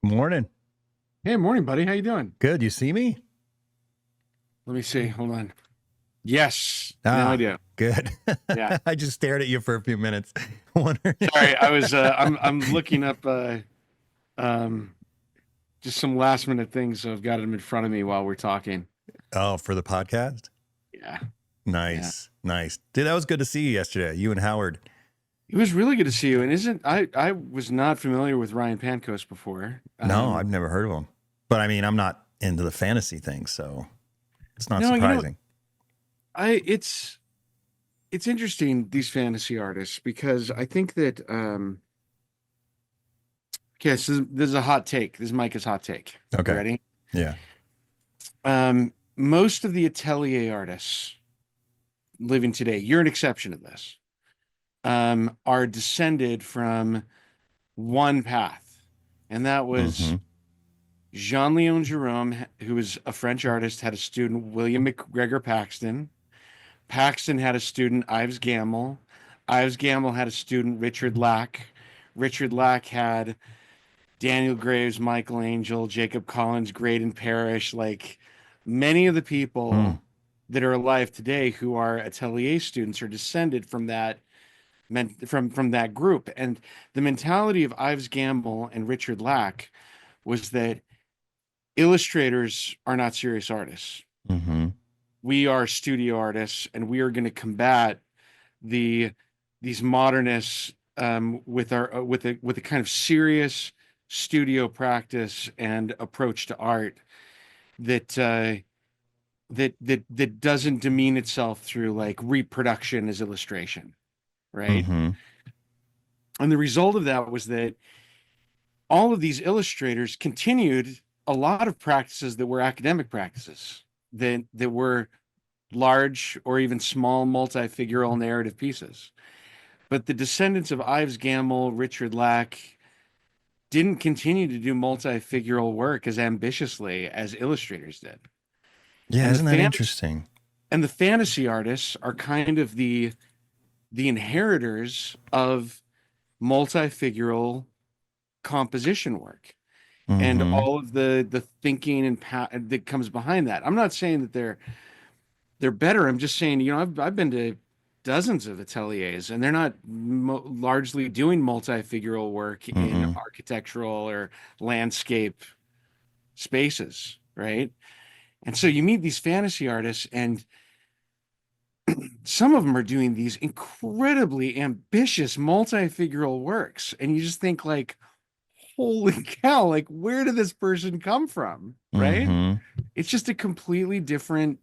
Morning. Hey, morning, buddy. How you doing? Good. You see me? Let me see. Hold on. Yes. Now I do. Good. Yeah. I just stared at you for a few minutes. Wondering. Sorry, I was I'm looking up just some last minute things, so I've got them in front of me while we're talking. Oh, for the podcast? Yeah. Nice. Nice. Dude, that was good to see you yesterday. You and Howard. It was really good to see you. And I was not familiar with Ryan Pankos before. No, I've never heard of him. But I mean, I'm not into the fantasy thing, so it's not No, surprising. It's interesting, these fantasy artists, because I think that okay, so this is a hot take. This is Micah's hot take. Okay. Ready? Yeah. Most of the atelier artists living today, you're an exception to this, are descended from one path, and that was Jean-Léon Gérôme, who was a French artist, had a student, William McGregor Paxton. Paxton had a student, Ives Gammel. Ives Gammel had a student, Richard Lack. Richard Lack had Daniel Graves, Michelangelo, Jacob Collins, Graydon Parrish, like many of the people that are alive today who are atelier students are descended from that from that group. And the mentality of Ives Gammel and Richard Lack was that illustrators are not serious artists. We are studio artists, and we are going to combat these modernists with a kind of serious studio practice and approach to art that doesn't demean itself through like reproduction as illustration, right? And the result of that was that all of these illustrators continued a lot of practices that were academic practices, that were large or even small multi-figural narrative pieces. But the descendants of Ives Gammel, Richard Lack, didn't continue to do multi-figural work as ambitiously as illustrators did. Yeah, isn't that interesting? And the fantasy artists are kind of the inheritors of multi-figural composition work. And all of the thinking and that comes behind that. I'm not saying that they're better. I'm just saying, I've been to dozens of ateliers, and they're not largely doing multi-figural work in architectural or landscape spaces, right? And so you meet these fantasy artists, and some of them are doing these incredibly ambitious multi-figural works, and you just think like, holy cow, like where did this person come from, right? It's just a completely different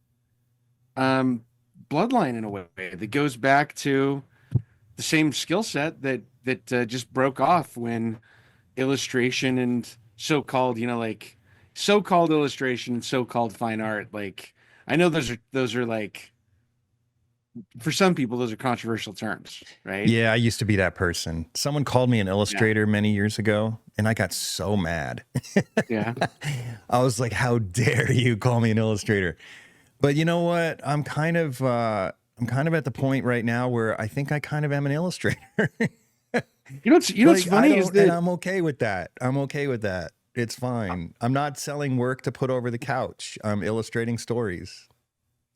bloodline in a way that goes back to the same skill set that just broke off when illustration and so-called illustration and so-called fine art, like, I know those are like, for some people those are controversial terms, right? Yeah, I used to be that person. Someone called me an illustrator many years ago, and I got so mad. Yeah. I was like, how dare you call me an illustrator? But you know what? I'm kind of at the point right now where I think I kind of am an illustrator. What's funny is that, and I'm okay with that. It's fine. I'm not selling work to put over the couch. I'm illustrating stories,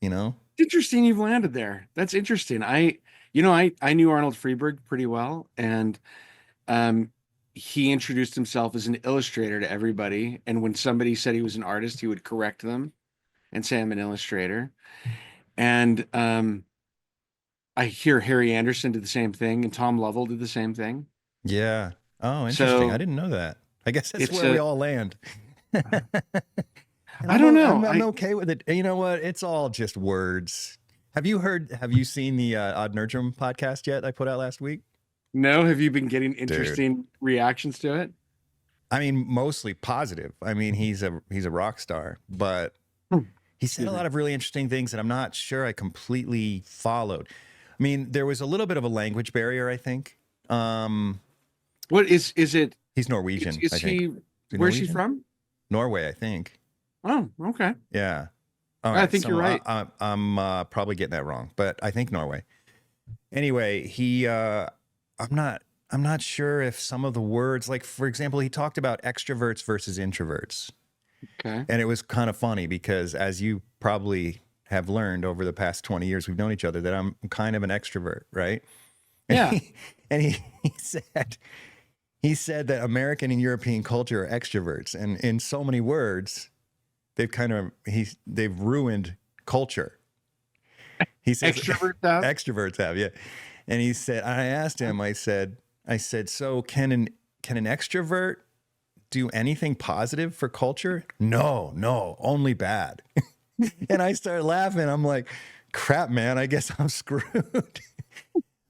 It's interesting you've landed there. That's interesting. I knew Arnold Freeberg pretty well, and he introduced himself as an illustrator to everybody. And when somebody said he was an artist, he would correct them and say, I'm an illustrator. And I hear Harry Anderson did the same thing, and Tom Lovell did the same thing. Yeah. Oh, interesting. I didn't know that. I guess that's where we all land. I don't know. I'm okay with it. You know what? It's all just words. Have you seen the Odd Nerdrum podcast yet I put out last week? No. Have you been getting interesting reactions to it? I mean, mostly positive. I mean, he's a rock star, but he said a lot of really interesting things that I'm not sure I completely followed. I mean, there was a little bit of a language barrier, I think. What is it? He's Norwegian, Is I think. he? Is he Where's he Norwegian? from? Norway, I think. Oh, okay. Yeah. All I right. think you're So right. I'm probably getting that wrong, but I think Norway. Anyway, I'm not I'm not sure if some of the words, like for example, he talked about extroverts versus introverts. Okay. And it was kind of funny because as you probably have learned over the past 20 years we've known each other that I'm kind of an extrovert, right? And Yeah. he said he said that American and European culture are extroverts, and in so many words they've ruined culture. He says Extrovert stuff. extroverts have, yeah. And he said, I asked him, I said, so can an extrovert do anything positive for culture? No, no, only bad. And I started laughing. I'm like, crap, man, I guess I'm screwed.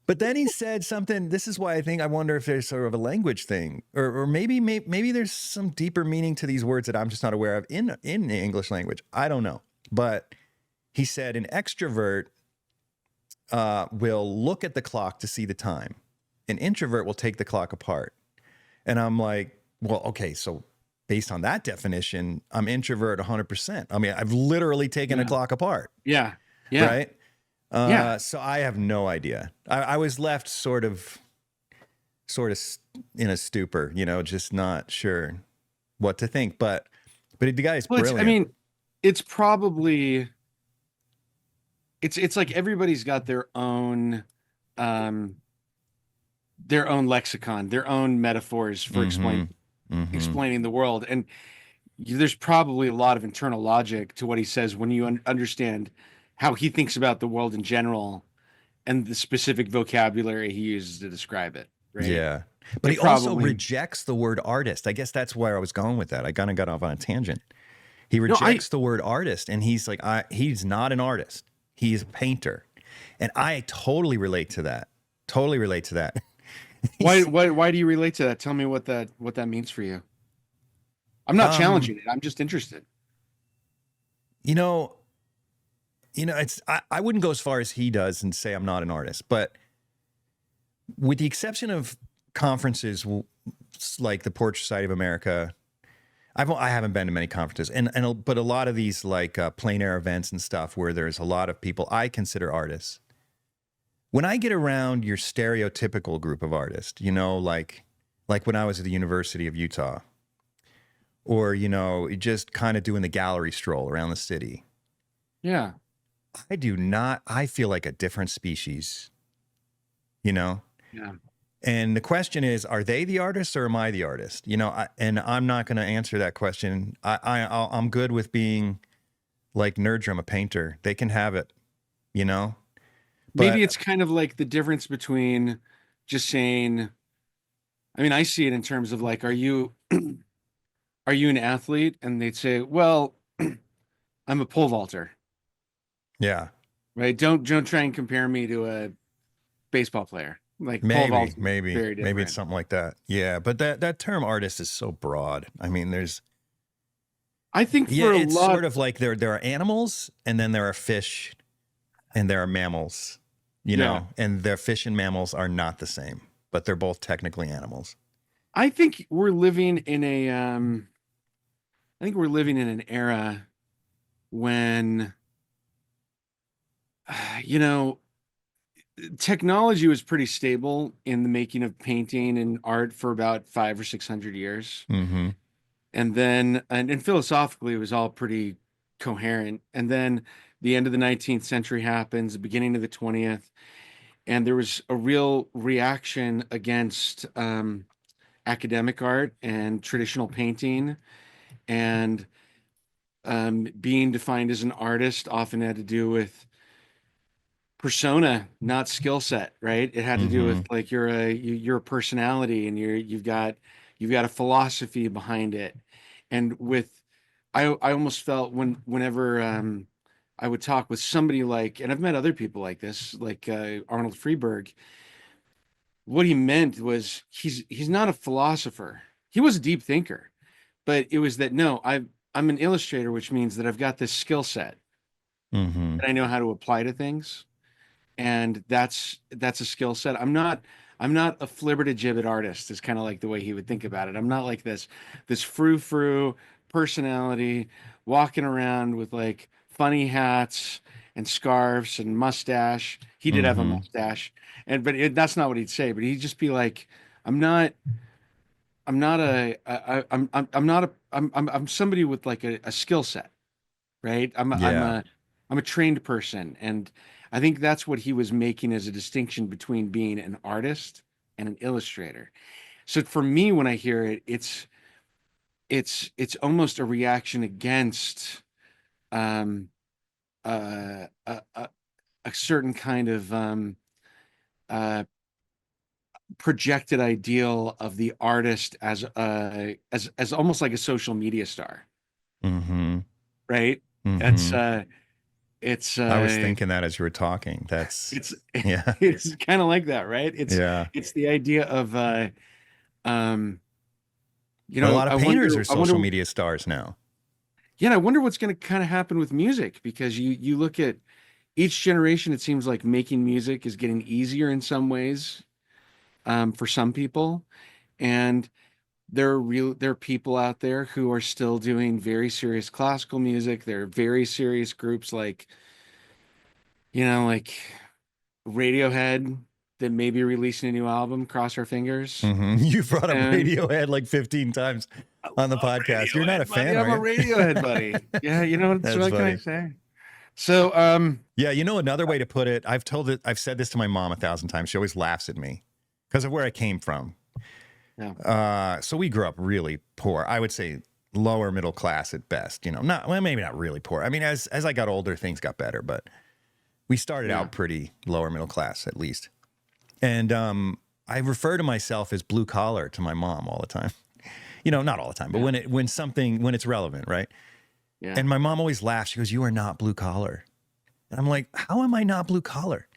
But then he said something. This is why I wonder if there's sort of a language thing, or maybe there's some deeper meaning to these words that I'm just not aware of in the English language. I don't know. But he said an extrovert will look at the clock to see the time. An introvert will take the clock apart. And I'm like, well, okay, so based on that definition, I'm introvert 100%. I mean, I've literally taken a Yeah. clock apart, Yeah. Yeah. right? Yeah. So I have no idea. I was left sort of in a stupor, just not sure what to think. But the guy's Well, I brilliant. mean, it's probably it's like everybody's got um their own lexicon, their own metaphors for Mm-hmm. Mm-hmm. explaining the world. And there's probably a lot of internal logic to what he says when you understand how he thinks about the world in general and the specific vocabulary he uses to describe it, right? Yeah. But It he also probably rejects the word artist. I guess that's where I was going with that. I kind of got off on a tangent. He no, I rejects the word artist, and he's like, he's not an artist. He's a painter. And I totally relate to that. Totally relate to that. why do you relate to that? Tell me what that means for you. I'm not um, challenging it. I'm just interested. you know, I wouldn't go as far as he does and say I'm not an artist, but with the exception of conferences like the Portrait Society of America, I haven't been to many conferences, but a lot of these like plein air events and stuff where there's a lot of people I consider artists. When I get around your stereotypical group of artists, like when I was at the University of Utah, or just kind of doing the gallery stroll around the city, Yeah. I do not. I feel like a different species, you know. Yeah. And the question is, are they the artist or am I the artist? And I'm not going to answer that question. I'm good with being like Nerdrum, a painter. They can have it, you know. Maybe But it's kind of like the difference between just saying, I mean, I see it in terms of like, are you an athlete? And they'd say, well, I'm a pole vaulter, yeah, right? Don't try and compare me to a baseball player. Like pole maybe, vaulting is maybe, very maybe it's different. something like that. Yeah, but that term artist is so broad. I mean, I think yeah, for a it's lot, sort of like there are animals, and then there are fish, and there are mammals, yeah, and their fish and mammals are not the same, but they're both technically animals. I think we're living in I think we're living in an era when, you know, technology was pretty stable in the making of painting and art for about 500 or 600 years. Mm-hmm. And then, and philosophically, it was all pretty coherent. And then the end of the 19th century happens, the beginning of the 20th, and there was a real reaction against academic art and traditional painting. And being defined as an artist often had to do with persona, not skill set, right? It had to do with Mm-hmm. like you're a personality and you've got a philosophy behind it. And with I almost felt whenever I would talk with somebody like, and I've met other people like this, like Arnold Freeberg, what he meant was he's not a philosopher. He was a deep thinker, but it was that no, I'm an illustrator, which means that I've got this skill set Mm-hmm. that I know how to apply to things, and that's a skill set. I'm not a flibbertigibbet artist is kind of like the way he would think about it. I'm not like this frou-frou personality walking around with like funny hats and scarves and mustache. He did have a Mm-hmm. mustache, that's not what he'd say. But he'd just be like, "I'm not, I'm not I'm not a, I'm somebody with like a skill set, right? Yeah. I'm a trained person, and I think that's what he was making as a distinction between being an artist and an illustrator. So for me, when I hear it, it's almost a reaction against um, a certain kind of uh, projected ideal of the artist as almost like a social media star, Mm-hmm. right? That's Mm-hmm. it's I was thinking that as you were talking. That's it's yeah. it's kind of like that, right? Yeah. It's the idea of um But a lot of I painters wonder are social media stars now. yeah, I wonder what's going to kind of happen with music, because you look at each generation, it seems like making music is getting easier in some ways, for some people. And there are people out there who are still doing very serious classical music. There are very serious groups like, like Radiohead, that may be releasing a new album. Cross our fingers. Mm-hmm. You brought up And Radiohead like 15 times I on the love podcast. You're not a Radiohead, buddy. fan, I'm are a you? Radiohead buddy. Yeah, That's what can I funny. say? So, Yeah, you know another way to put it. I've said this to my mom 1,000 times. She always laughs at me because of where I came from. yeah, So we grew up really poor. I would say lower middle class at best. Not well, maybe not really poor. I mean, as I got older, things got better, but we started yeah, out pretty lower middle class at least. And I refer to myself as blue collar to my mom all the time. Not all the time, but yeah, when it's relevant, right? yeah, And my mom always laughs. She goes, "You are not blue collar." And I'm like, "How am I not blue collar?"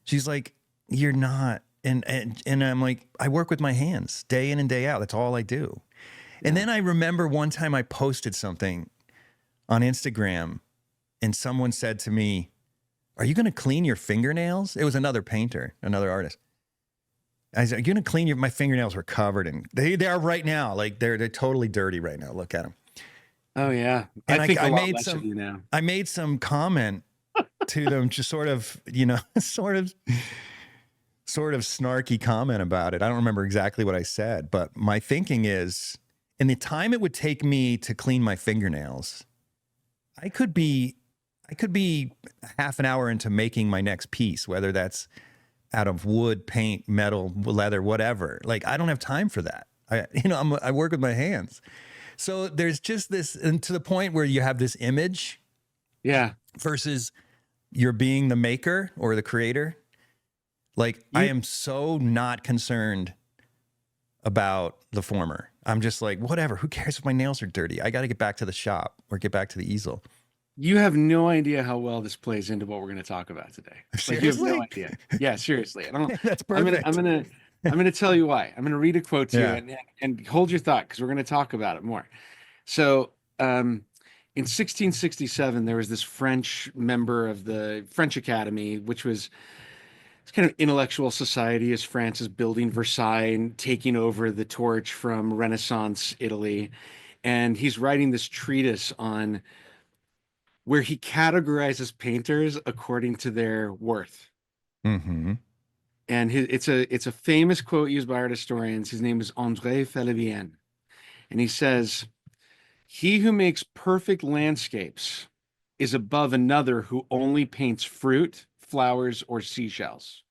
She's like, "You're not." And I'm like, "I work with my hands day in and day out. That's all I do." And yeah. then I remember one time I posted something on Instagram and someone said to me, "Are you going to clean your fingernails?" It was another painter, another artist. I said, "Are you going to clean your?" My fingernails were covered, and they are right now. Like they're totally dirty right now. Look at them. Oh yeah. I And think a I lot made less of some you now. I made some comment to them, just sort of, sort of snarky comment about it. I don't remember exactly what I said, but my thinking is, in the time it would take me to clean my fingernails, I could be half an hour into making my next piece, whether that's out of wood, paint, metal, leather, whatever. Like I don't have time for that. I work with my hands. So there's just this, and to the point where you have this image Yeah. versus you're being the maker or the creator. Like I You am so not concerned about the former. I'm just like, whatever, who cares if my nails are dirty? I got to get back to the shop or get back to the easel. you have no idea how well this plays into what we're going to talk about today. Like you have no Seriously? idea. Yeah, seriously. I don't That's I'm perfect. gonna I'm gonna tell you why. I'm gonna read a quote to you, Yeah. and hold your thought, because we're gonna talk about it more. So, in 1667, there was this French member of the French Academy, which was it's kind of intellectual society as France is building Versailles and taking over the torch from Renaissance Italy. And he's writing this treatise on where he categorizes painters according to their worth. Mm-hmm. And it's a famous quote used by art historians. His name is André Felibien, and he says, "He who makes perfect landscapes is above another who only paints fruit, flowers, or seashells.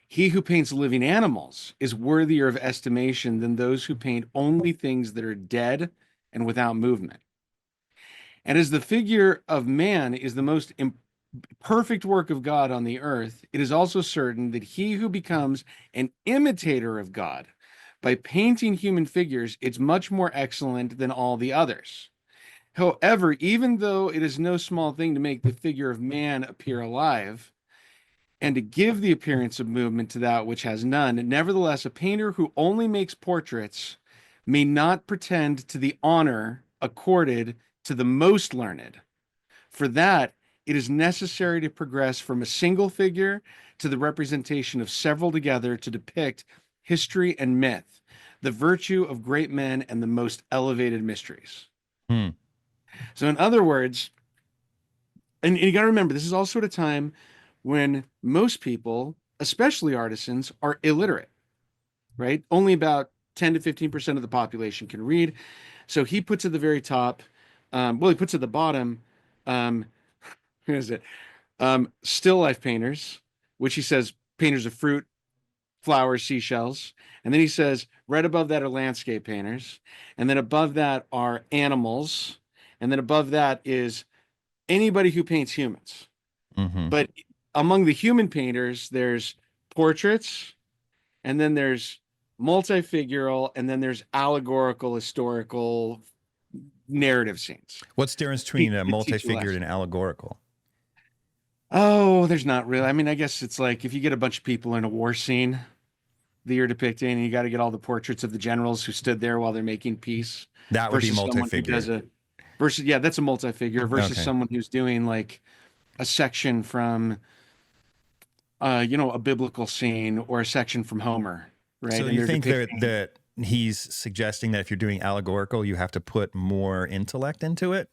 He who paints living animals is worthier of estimation than those who paint only things that are dead and without movement. And as the figure of man is the most perfect work of God on the earth, it is also certain that he who becomes an imitator of God by painting human figures is much more excellent than all the others. However, even though it is no small thing to make the figure of man appear alive, and to give the appearance of movement to that which has none, nevertheless, a painter who only makes portraits may not pretend to the honor accorded to the most learned, for that it is necessary to progress from a single figure to the representation of several together to depict history and myth, the virtue of great men and the most elevated mysteries. Hmm. So, in other words, and you got to remember, this is also at a time when most people, especially artisans, are illiterate, right? Only about 10 to 15% of the population can read. So he puts at the very top, well, he puts at the bottom, um, who is it? Still life painters, which he says painters of fruit, flowers, seashells. And then he says right above that are landscape painters. And then above that are animals. And then above that is anybody who paints humans. Mm-hmm. But among the human painters, there's portraits, and then there's multifigural, and then there's allegorical, historical, narrative scenes. What's the difference between a To teach you multi-figured lessons. and allegorical? Oh, there's not really. I mean, I guess it's like if you get a bunch of people in a war scene that you're depicting, and you got to get all the portraits of the generals who stood there while they're making peace That would be versus someone who does multi-figured. yeah, that's a multi-figure versus Okay. someone who's doing like a section from a biblical scene or a section from Homer, right? So And you they're think that depicting. he's suggesting that if you're doing allegorical, you have to put more intellect into it,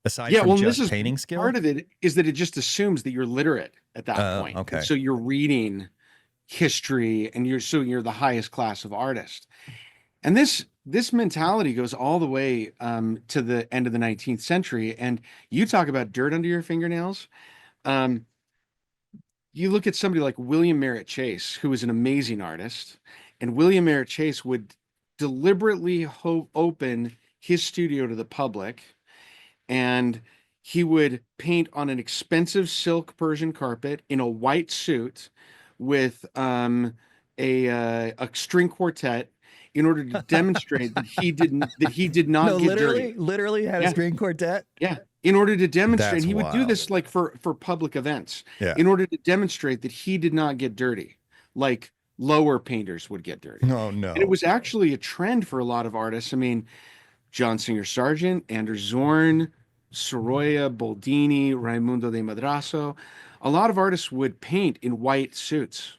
aside Yeah, from well, and this just is painting skill? part of it is that it just assumes that you're literate at that point. And Okay. so you're reading history and you're the highest class of artist. And this mentality goes all the way to the end of the 19th century. And you talk about dirt under your fingernails. Um, you look at somebody like William Merritt Chase, who was an amazing artist, and William Merritt Chase would deliberately open his studio to the public, and he would paint on an expensive silk Persian carpet in a white suit with a string quartet in order to demonstrate that he did No, not get literally, dirty. literally had a Yeah, string quartet. yeah. In order to demonstrate, and That's he would do wild. this like for public events, Yeah. in order to demonstrate that he did not get dirty, like lower painters would get dirty. No, And it no. was actually a trend for a lot of artists. I mean, John Singer Sargent, Anders Zorn, Sorolla, Boldini, Raimundo de Madrazo. A lot of artists would paint in white suits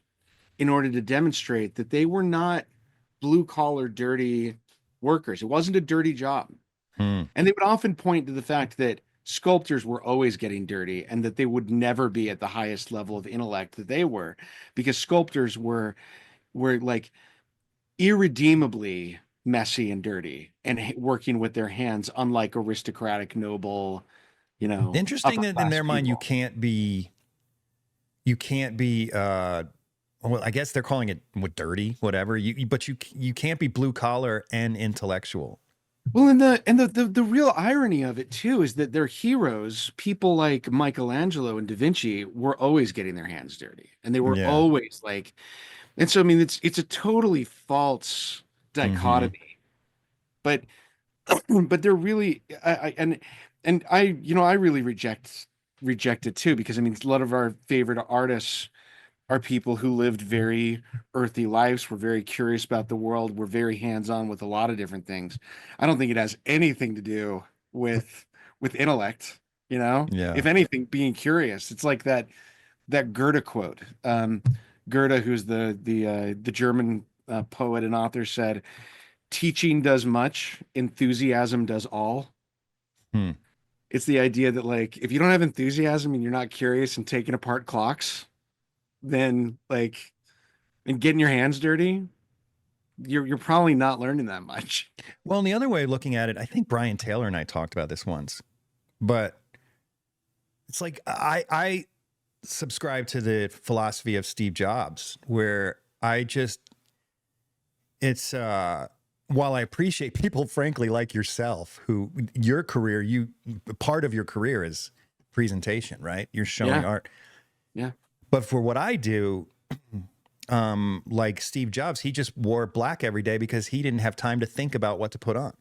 in order to demonstrate that they were not blue collar, dirty workers. It wasn't a dirty job. Hmm. And they would often point to the fact that sculptors were always getting dirty and that they would never be at the highest level of intellect that they were, because sculptors were like irredeemably messy and dirty and working with their hands, unlike aristocratic, noble, Interesting upper that in class their mind people. you can't be well, I guess they're calling it dirty, whatever. But you can't be blue collar and intellectual. Well, and the real irony of it too is that their heroes, people like Michelangelo and Da Vinci, were always getting their hands dirty, and they were Yeah. always like, and so I mean, it's a totally false Mm-hmm. dichotomy, but but they're really and I really reject it too, because I mean a lot of our favorite artists are people who lived very earthy lives, were very curious about the world, were very hands-on with a lot of different things. I don't think it has anything to do with intellect, Yeah. if anything, being curious. It's like that Goethe quote. Goethe, who's the German poet and author, said, teaching does much, enthusiasm does all. Hmm. It's the idea that like if you don't have enthusiasm and you're not curious and taking apart clocks, then like and getting your hands dirty, you're probably not learning that much. Well, and the other way of looking at it, I think Brian Taylor and I talked about this once, but it's like I subscribe to the philosophy of Steve Jobs, where I just it's while I appreciate people, frankly, like yourself, who your career, part of your career is presentation, right? You're showing Yeah, art. yeah. But for what I do, like Steve Jobs, he just wore black every day because he didn't have time to think about what to put on.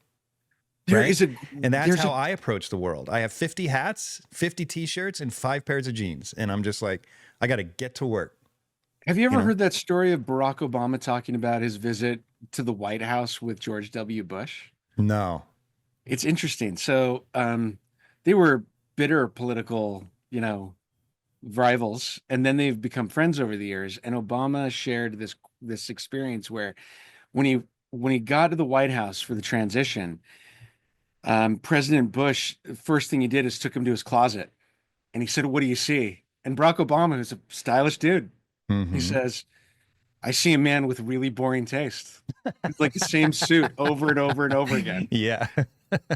There Right. is a And that's there's how a I approach the world. I have 50 hats, 50 t-shirts, and 5 pairs of jeans. And I'm just like, I got to get to work, Have you you ever know? heard that story of Barack Obama talking about his visit to the White House with George W. Bush? No. It's interesting. So, they were bitter political you know, rivals, and then they've become friends over the years. And Obama shared this experience where when he got to the White House for the transition, President Bush, first thing he did is took him to his closet, and he said, "What do you see?" And Barack Obama, who's a stylish dude, he Mm-hmm. says, "I see a man with really boring taste." It's like the same suit over and over and over again. Yeah.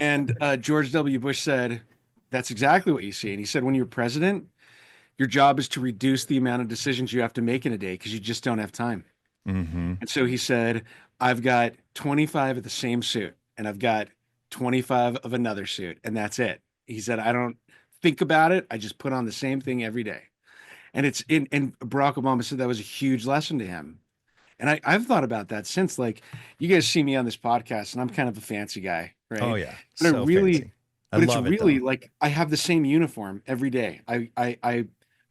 And George W. Bush said, "That's exactly what you see." And he said, "When you're president, your job is to reduce the amount of decisions you have to make in a day because you just don't have time." Mm-hmm. And so he said, "I've got 25 of the same suit, and I've got 25 of another suit, and that's it." He said, "I don't think about it. I just put on the same thing every day." And and Barack Obama said that was a huge lesson to him. And I've thought about that since. Like, you guys see me on this podcast, and I'm kind of a fancy guy, Oh right? yeah. But I So really, fancy. I but it's love it really though. like I have the same uniform every day. I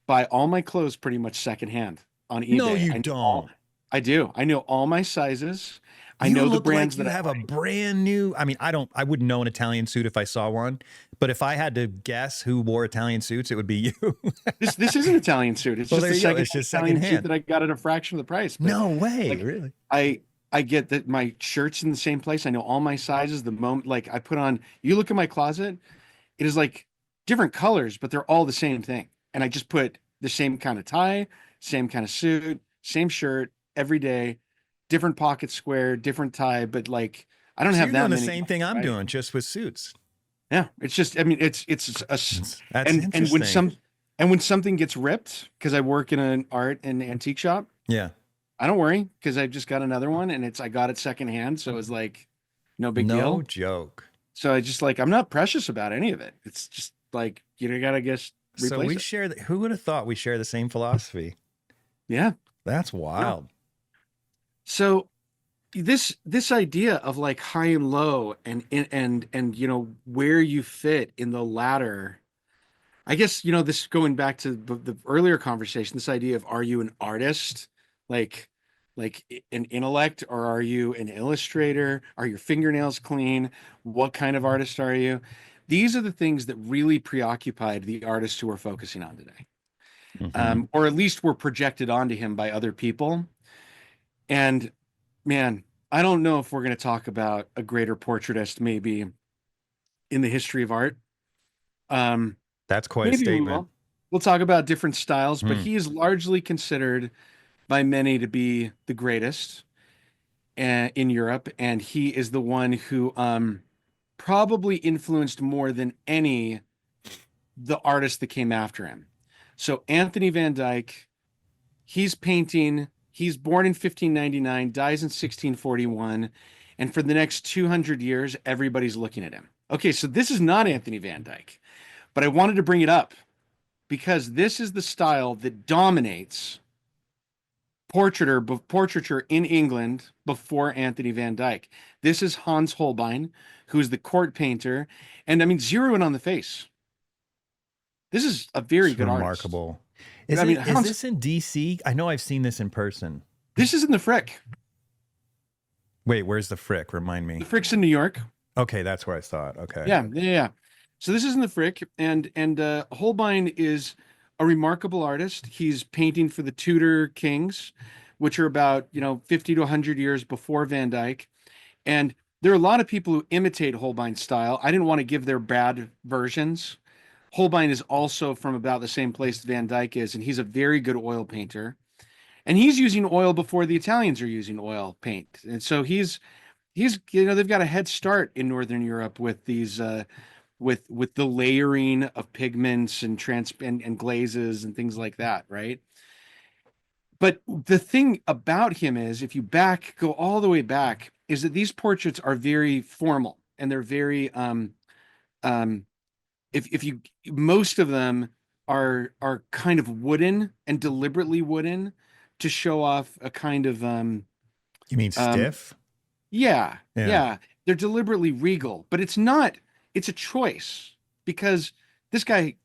buy all my clothes pretty much secondhand on No, eBay. you I know all, don't. I do. I know all my sizes. I You know the look brands like that you I have a like. brand new. I mean, I wouldn't know an Italian suit if I saw one, but if I had to guess who wore Italian suits, it would be you. This is an Italian suit. It's Well, just there a you go. second It's just Italian suit secondhand. that I got at a fraction of the price. But No way, like really. I get that my shirt's in the same place. I know all my sizes. The moment like I put on, you look at my closet, it is like different colors, but they're all the same thing. And I just put the same kind of tie, same kind of suit, same shirt every day, different pocket square, different tie, but like I don't So have you're that doing the many, same thing I'm right? doing, just with suits. Yeah, it's just I mean That's and when interesting. when something gets ripped, because I work in an art and antique shop, Yeah. I don't worry because I've just got another one and I got it secondhand, so it's like no big No deal. joke. So I just like I'm not precious about any of it. It's just like you gotta guess So replace we it. share who would have thought we share the same philosophy? Yeah. That's No. wild. So this idea of like high and low and where you fit in the ladder. I guess this going back to the earlier conversation, this idea of are you an artist, like an intellect, or are you an illustrator? Are your fingernails clean? What kind of artist are you? These are the things that really preoccupied the artists who we're focusing on today, Hmm. or at least were projected onto him by other people. And man, I don't know if we're going to talk about a greater portraitist maybe in the history of art. Um, That's quite a Maybe we statement. will. We'll talk about different styles, but Hmm. he is largely considered by many to be the greatest in Europe, and he is the one who probably influenced more than any the artist that came after him. So Anthony Van Dyck, he's painting. He's born in 1599, dies in 1641, and for the next 200 years, everybody's looking at him. Okay, so this is not Anthony Van Dyck, but I wanted to bring it up because this is the style that dominates portraiture in England before Anthony Van Dyck. This is Hans Holbein, who's the court painter, and I mean zero in on the face. This is a very It's good artist. remarkable. I mean, Is Hans. this in DC? I know I've seen this in person. This is in the Frick. Wait, where's the Frick? Remind The me. Frick's in New York. Okay, that's where I saw it. Okay. Yeah, yeah, yeah. So this is in the Frick, and Holbein is a remarkable artist. He's painting for the Tudor kings, which are about 50 to 100 years before Van Dyck. And there are a lot of people who imitate Holbein's style. I didn't want to give their bad versions. Holbein is also from about the same place Van Dyck is, and he's a very good oil painter. And he's using oil before the Italians are using oil paint. And so he's they've got a head start in Northern Europe with these with the layering of pigments and and glazes and things like that, right? But the thing about him is, if you go all the way back, is that these portraits are very formal and they're very um if you most of them are kind of wooden and deliberately wooden to show off a kind of You mean um stiff? yeah, Yeah. yeah, they're deliberately regal, but it's not, it's a choice because this guy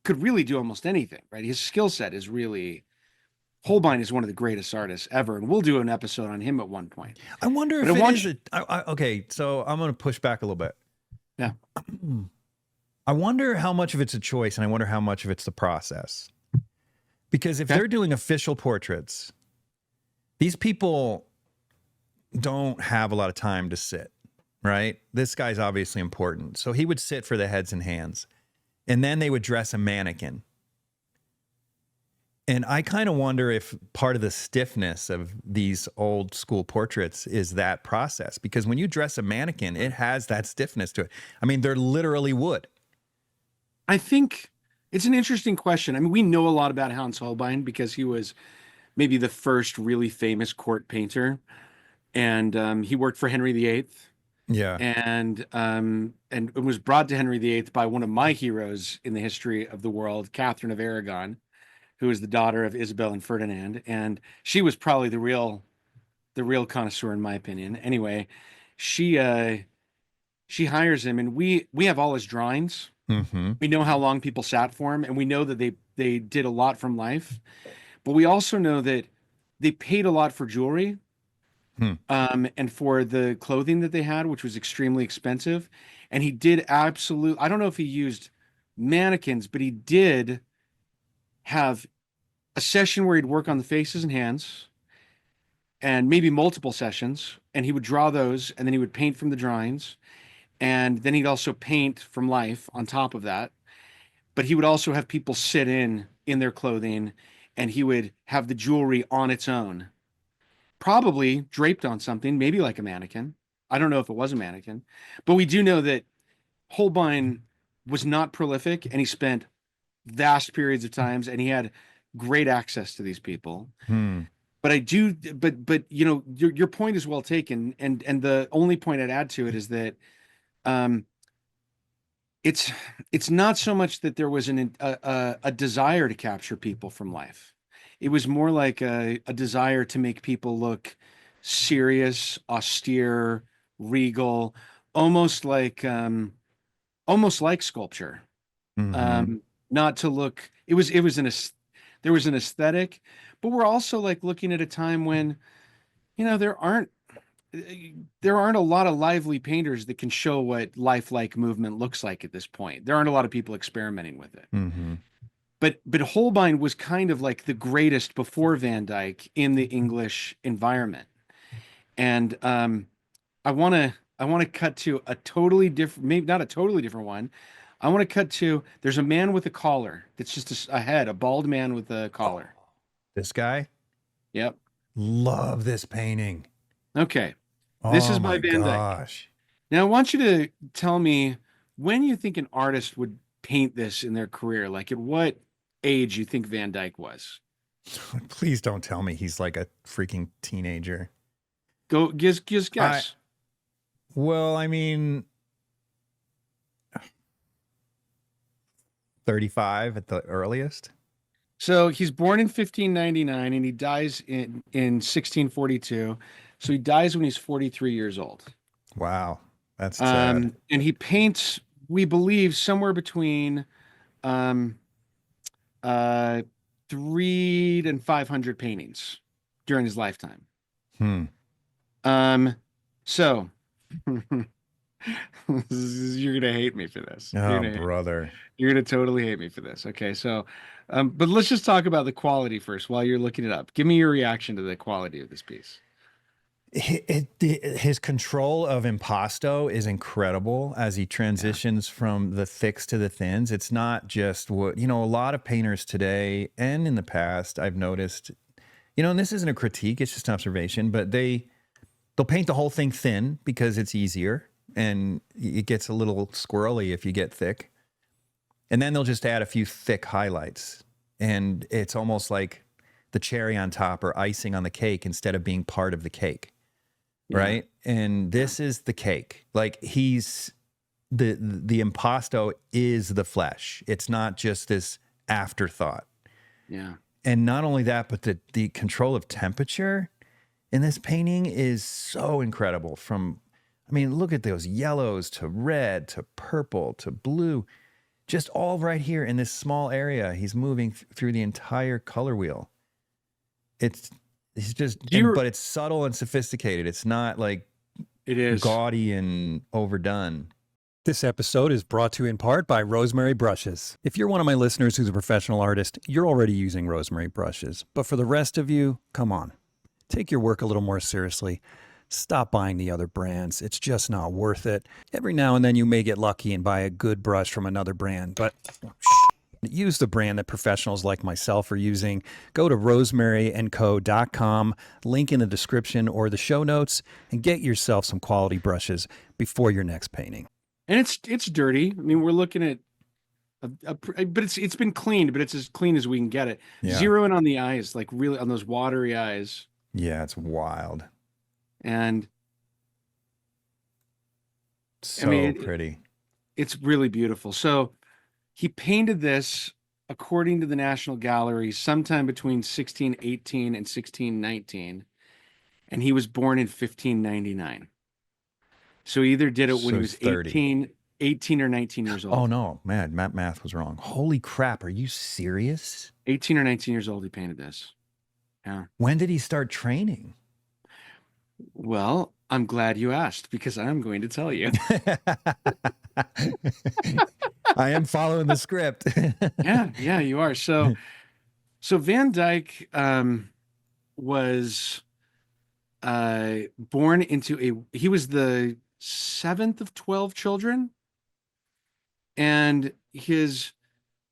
could really do almost anything, right? His skill set is really Holbein is one of the greatest artists ever, and we'll do an episode on him at one point. I wonder But I if it want is you, okay, so I'm going to push back a little bit. yeah, I wonder how much of it's a choice, and I wonder how much of it's the process. Because if Okay. they're doing official portraits, these people don't have a lot of time to sit, right? This guy's obviously important. So he would sit for the heads and hands, and then they would dress a mannequin. And I kind of wonder if part of the stiffness of these old school portraits is that process. Because when you dress a mannequin, it has that stiffness to it. I mean, they're literally wood. I think it's an interesting question. I mean, we know a lot about Hans Holbein because he was maybe the first really famous court painter, and he worked for Henry VIII, Yeah. and it was brought to Henry VIII by one of my heroes in the history of the world, Catherine of Aragon, who is the daughter of Isabel and Ferdinand, and she was probably the real connoisseur in my opinion. Anyway, she hires him, and we have all his drawings. Mm-hmm. We know how long people sat for him, and we know that they did a lot from life, but we also know that they paid a lot for jewelry, and for the clothing that they had, which was extremely expensive. And he did absolute. I don't know if he used mannequins, but he did have a session where he'd work on the faces and hands, and maybe multiple sessions, and he would draw those, and then he would paint from the drawings, and then he'd also paint from life on top of that. But he would also have people sit in their clothing, and he would have the jewelry on its own, probably draped on something, maybe like a mannequin. I don't know if it was a mannequin, but we do know that Holbein was not prolific, and he spent vast periods of times, and he had great access to these people. Hmm. But I do, but your point is well taken, and the only point I'd add to it is that um, it's it's not so much that there was a desire to capture people from life. It was more like a desire to make people look serious, austere, regal, almost like almost like sculpture. Mm-hmm. Um, Not to look. There was an aesthetic, but we're also like looking at a time when you know there aren't a lot of lively painters that can show what lifelike movement looks like at this point. There aren't a lot of people experimenting with it. Mm-hmm. But Holbein was kind of like the greatest before Van Dyck in the English environment. And I want to cut to a totally different, maybe not a totally different one. I want to cut to there's a man with a collar that's just a head, a bald man with a Oh, collar. this guy? Yep. Love this painting. Okay. This Oh is by my Van Dyck. gosh. Now, I want you to tell me when you think an artist would paint this in their career, like at what age you think Van Dyck was. Please don't tell me he's like a freaking teenager. Go, just guess. Well, I mean, 35 at the earliest. So he's born in 1599 and he dies in 1642. So he dies when he's 43 years old. Wow. That's sad. And he paints, we believe, somewhere between um, uh, 300 and 500 paintings during his lifetime. Hmm. So you're gonna hate me for this. Oh, brother. You're gonna totally hate me for this. Okay, so but let's just talk about the quality first while you're looking it up. Give me your reaction to the quality of this piece. His control of impasto is incredible as he transitions from the thicks to the thins. It's not just what, a lot of painters today and in the past, I've noticed, and this isn't a critique, it's just an observation, but they'll paint the whole thing thin because it's easier and it gets a little squirrely if you get thick. And then they'll just add a few thick highlights. And it's almost like the cherry on top or icing on the cake instead of being part of the cake. Yeah. Right. And this is the cake. Like he's the impasto is the flesh. It's not just this afterthought. Yeah. And not only that, but the control of temperature in this painting is so incredible. Look at those yellows to red to purple to blue, just all right here in this small area. He's moving through the entire color wheel. But it's subtle and sophisticated. It's not like it is gaudy and overdone. This episode is brought to you in part by Rosemary Brushes. If you're one of my listeners who's a professional artist, you're already using Rosemary Brushes. But for the rest of you, come on. Take your work a little more seriously. Stop buying the other brands. It's just not worth it. Every now and then you may get lucky and buy a good brush from another brand, but use the brand that professionals like myself are using. Go to rosemaryandco.com, link in the description or the show notes, and get yourself some quality brushes before your next painting. And it's dirty. I mean, we're looking at but it's been cleaned, but it's as clean as we can get it. Yeah. Zero in on the eyes, like really on those watery eyes. Yeah, it's wild. And So pretty. It's really beautiful. So he painted this, according to the National Gallery, sometime between 1618 and 1619. And he was born in 1599. So he either did it when he was 18 or 19 years old. Oh, no, man, math was wrong. Holy crap. Are you serious? 18 or 19 years old, he painted this. Yeah. When did he start training? Well, I'm glad you asked because I'm going to tell you. I am following the script. Yeah, you are. So Van Dyck was born into he was the 7th of 12 children, and his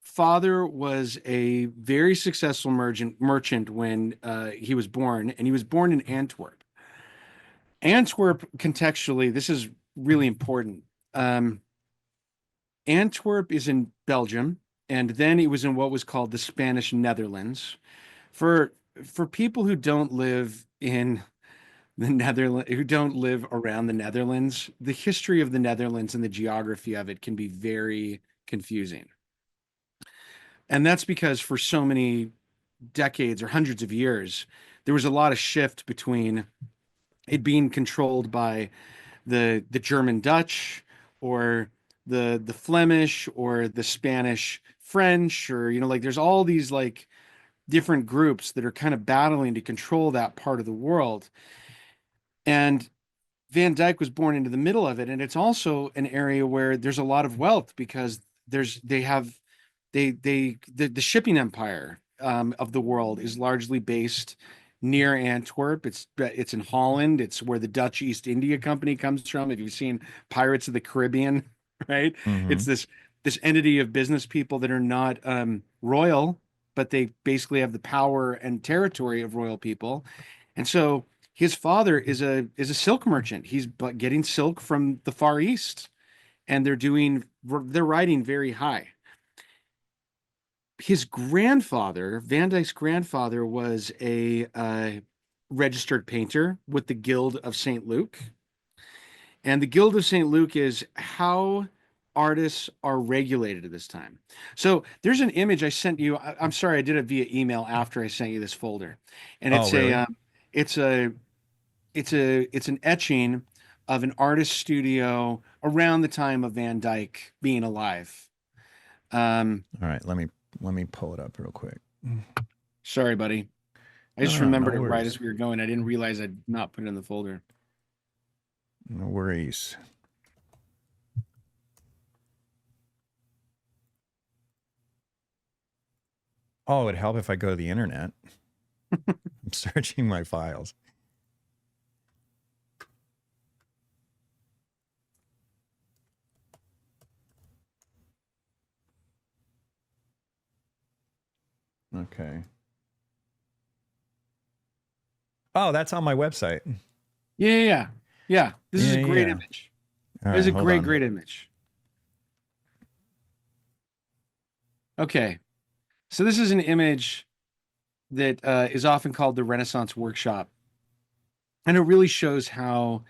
father was a very successful merchant when he was born, and he was born in Antwerp. Antwerp, contextually, this is really important. Antwerp is in Belgium, and then it was in what was called the Spanish Netherlands. For people who don't live in the Netherlands, who don't live around the Netherlands, the history of the Netherlands and the geography of it can be very confusing. And that's because for so many decades or hundreds of years, there was a lot of shift between it being controlled by the German Dutch or the Flemish or the Spanish French, or like there's all these like different groups that are kind of battling to control that part of the world. And Van Dyck was born into the middle of it, and it's also an area where there's a lot of wealth because the shipping empire of the world is largely based near Antwerp. It's in Holland. It's where the Dutch East India Company comes from. If you've seen Pirates of the Caribbean, right? Mm-hmm. It's this entity of business people that are not royal, but they basically have the power and territory of royal people. And so his father is a silk merchant. He's getting silk from the Far East, and they're riding very high. His grandfather, Van Dyck's grandfather, was a registered painter with the Guild of St. Luke. And the Guild of St. Luke is how artists are regulated at this time. So there's an image I sent you. I'm sorry, I did it via email after I sent you this folder. And it's it's an etching of an artist studio around the time of Van Dyck being alive. All right, let me pull it up real quick. Sorry, buddy. I just remembered it right as we were going. I didn't realize I'd not put it in the folder. No worries. Oh, it'd help if I go to the internet. I'm searching my files. Okay. Oh, that's on my website. Yeah. This is a great image. This is a great image. Okay. So this is an image that is often called the Renaissance Workshop. And it really shows how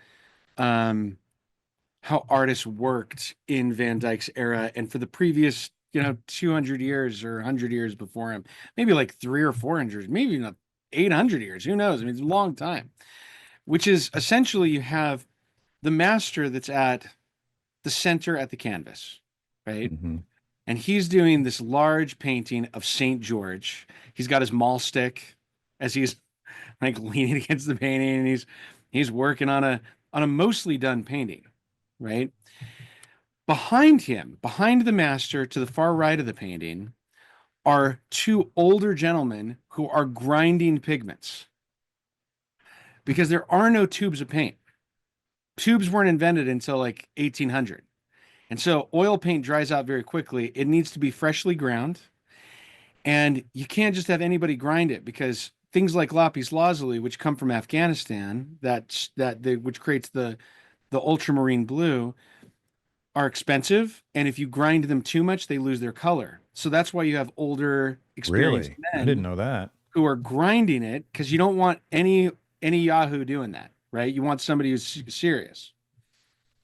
artists worked in Van Dyck's era and for the previous 200 years or 100 years before him, maybe like 300 or 400, maybe not 800 years, who knows? I mean, it's a long time, which is essentially you have the master that's at the center at the canvas, right? Mm-hmm. And he's doing this large painting of St. George. He's got his maul stick as he's like leaning against the painting, and he's working on a mostly done painting, right? Behind him, behind the master to the far right of the painting, are two older gentlemen who are grinding pigments because there are no tubes of paint. Tubes weren't invented until like 1800. And so oil paint dries out very quickly. It needs to be freshly ground. And you can't just have anybody grind it because things like lapis lazuli, which come from Afghanistan, which creates the ultramarine blue, are expensive. And if you grind them too much, they lose their color. So that's why you have older, experienced Really? men I didn't know that. who are grinding it because you don't want any Yahoo doing that, right? You want somebody who's serious.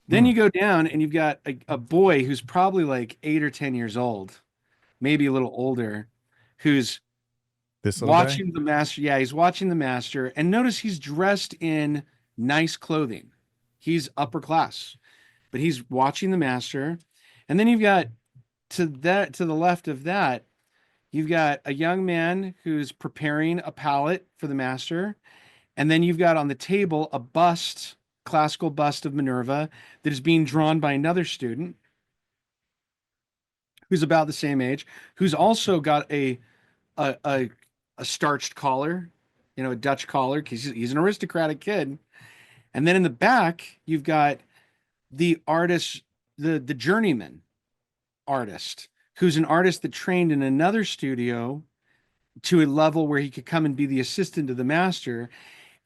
Then you go down and you've got a boy who's probably like 8 or 10 years old, maybe a little older, who's This little watching guy? the master. Yeah, he's watching the master. And notice he's dressed in nice clothing. He's upper class, but he's watching the master. And then you've got to the left of that, you've got a young man who's preparing a palette for the master. And then you've got on the table a bust, classical bust of Minerva that is being drawn by another student who's about the same age, who's also got a, a, a starched collar, a Dutch collar, because he's an aristocratic kid. And then in the back, you've got the artist, the journeyman artist, who's an artist that trained in another studio to a level where he could come and be the assistant to the master.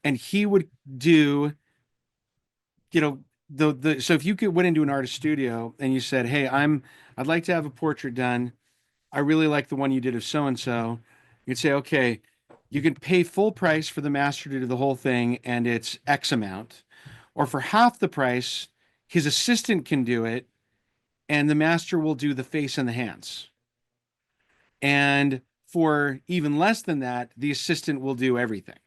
And he would do, so if you went into an artist studio and you said, hey, I'd like to have a portrait done. I really like the one you did of so-and-so. You'd say, okay, you can pay full price for the master to do the whole thing and it's X amount. Or for half the price, his assistant can do it and the master will do the face and the hands. And for even less than that, the assistant will do everything.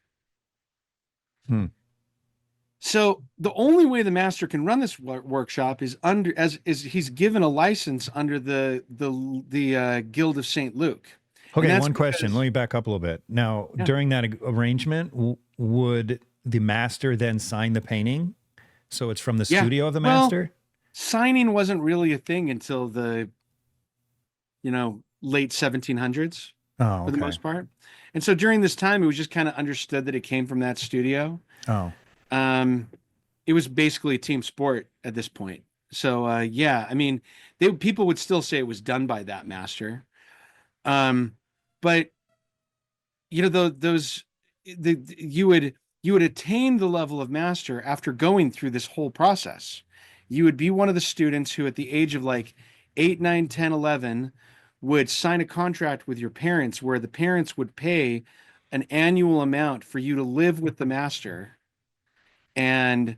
So the only way the master can run this workshop is he's given a license under the Guild of St. Luke. Okay, one question. Let me back up a little bit. Now, during that arrangement, would the master then sign the painting? So it's from the studio of the master? Well, signing wasn't really a thing until the, late 1700s for the most part. And so during this time, it was just kind of understood that it came from that studio. Oh. It was basically a team sport at this point. So, I mean, people would still say it was done by that master. But you would attain the level of master after going through this whole process. You would be one of the students who at the age of like 8, 9, 10, 11 would sign a contract with your parents where the parents would pay an annual amount for you to live with the master. And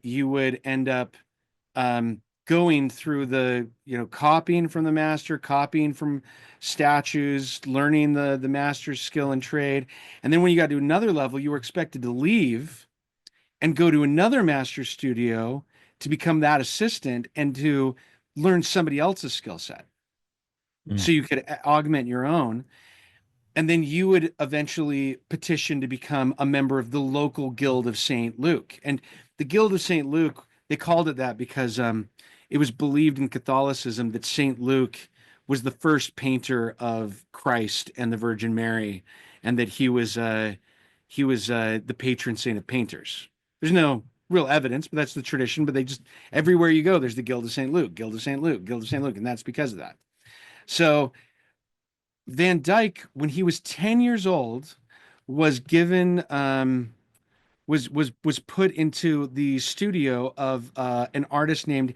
you would end up going through the, copying from the master, copying from statues, learning the master's skill and trade. And then when you got to another level, you were expected to leave and go to another master's studio to become that assistant and to learn somebody else's skill set. So you could augment your own. And then you would eventually petition to become a member of the local Guild of St. Luke. And the Guild of St. Luke, they called it that because it was believed in Catholicism that St. Luke was the first painter of Christ and the Virgin Mary, and that he was the patron saint of painters. There's no real evidence, but that's the tradition. But they just, everywhere you go, there's the Guild of St. Luke, Guild of St. Luke, Guild of St. Luke, and that's because of that. So Van Dyck, when he was 10 years old, was given was put into the studio of an artist named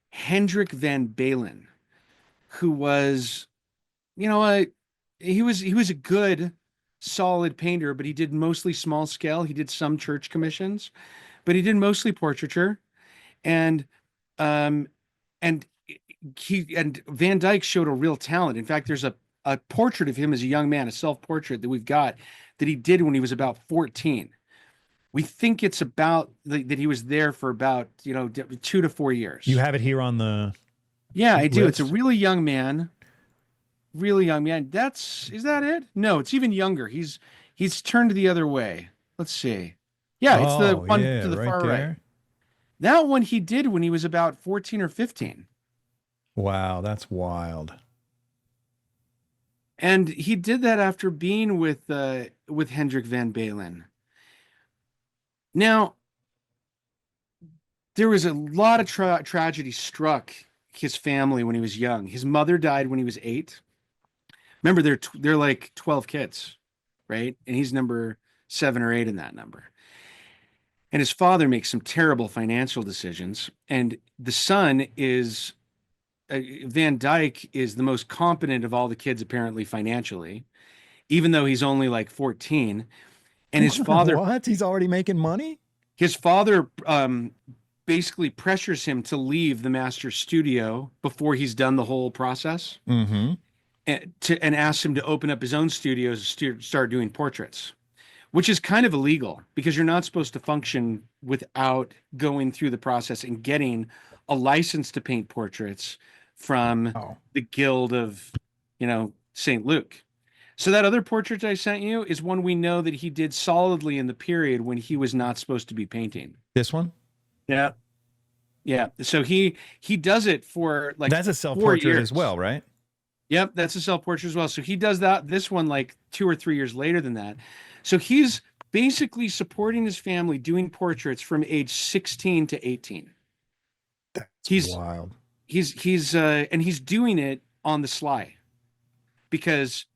Hendrik van Balen, who was, he was a good, solid painter, but he did mostly small scale. He did some church commissions, but he did mostly portraiture, and Van Dyck showed a real talent. In fact, there's a portrait of him as a young man, a self-portrait that we've got that he did when he was about 14. We think it's about that he was there for about 2 to 4 years. You have it here on the I do. list? It's a really young man. Really young man. Is that it? No, it's even younger. He's turned the other way. Let's see. Yeah, it's the one to the right far there. right. That one he did when he was about 14 or 15. Wow, that's wild. And he did that after being with Hendrik van Balen. Now, there was a lot of tragedy struck his family when he was young. His mother died when he was 8. Remember, they're like 12 kids, right? And he's number 7 or 8 in that number. And his father makes some terrible financial decisions. And the son is Van Dyck is the most competent of all the kids, apparently financially, even though he's only like 14. And his father, what? He's already making money? his father basically pressures him to leave the master's studio before he's done the whole process, Mm-hmm. and asks him to open up his own studios to start doing portraits, which is kind of illegal because you're not supposed to function without going through the process and getting a license to paint portraits from the Guild of, St. Luke. So that other portrait I sent you is one we know that he did solidly in the period when he was not supposed to be painting. This one? Yeah. Yeah. So he does it for like that's a self-portrait as well, right? Yep, that's a self-portrait as well. So he does this one like 2 or 3 years later than that. So he's basically supporting his family doing portraits from age 16 to 18. That's wild. And he's doing it on the sly because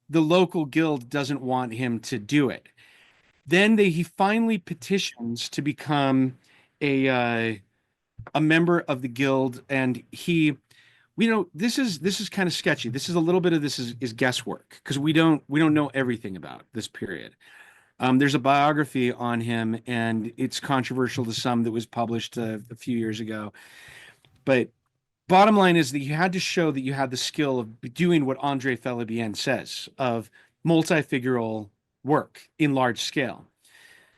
the local guild doesn't want him to do it. Then he finally petitions to become a member of the guild, and this is kind of sketchy. This is a little bit of this is guesswork because we don't know everything about this period. There's a biography on him, and it's controversial to some that was published a few years ago. But bottom line is that you had to show that you had the skill of doing what André Félibien says of multifigural work in large scale.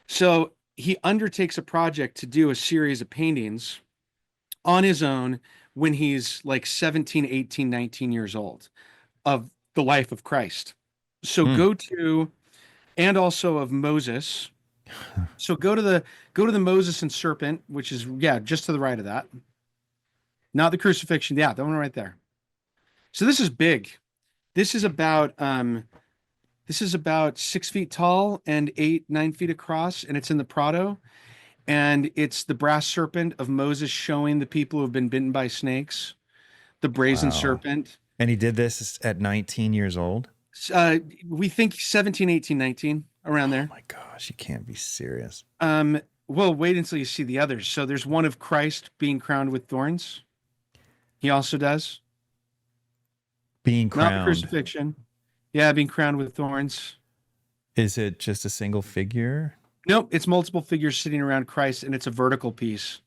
So he undertakes a project to do a series of paintings on his own when he's like 17, 18, 19 years old of the life of Christ. So and also of Moses. So go to the Moses and serpent, which is just to the right of that. Not the crucifixion. Yeah, that one right there. So this is big. This is about 6 feet tall and 9 feet across, and it's in the Prado. And it's the brass serpent of Moses showing the people who have been bitten by snakes, the brazen serpent. And he did this at 19 years old? We think 17, 18, 19, around there. Oh my gosh, you can't be serious. Well, wait until you see the others. So there's one of Christ being crowned with thorns. He also does. Being crowned. Not crucifixion. Yeah, being crowned with thorns. Is it just a single figure? Nope, it's multiple figures sitting around Christ, and it's a vertical piece.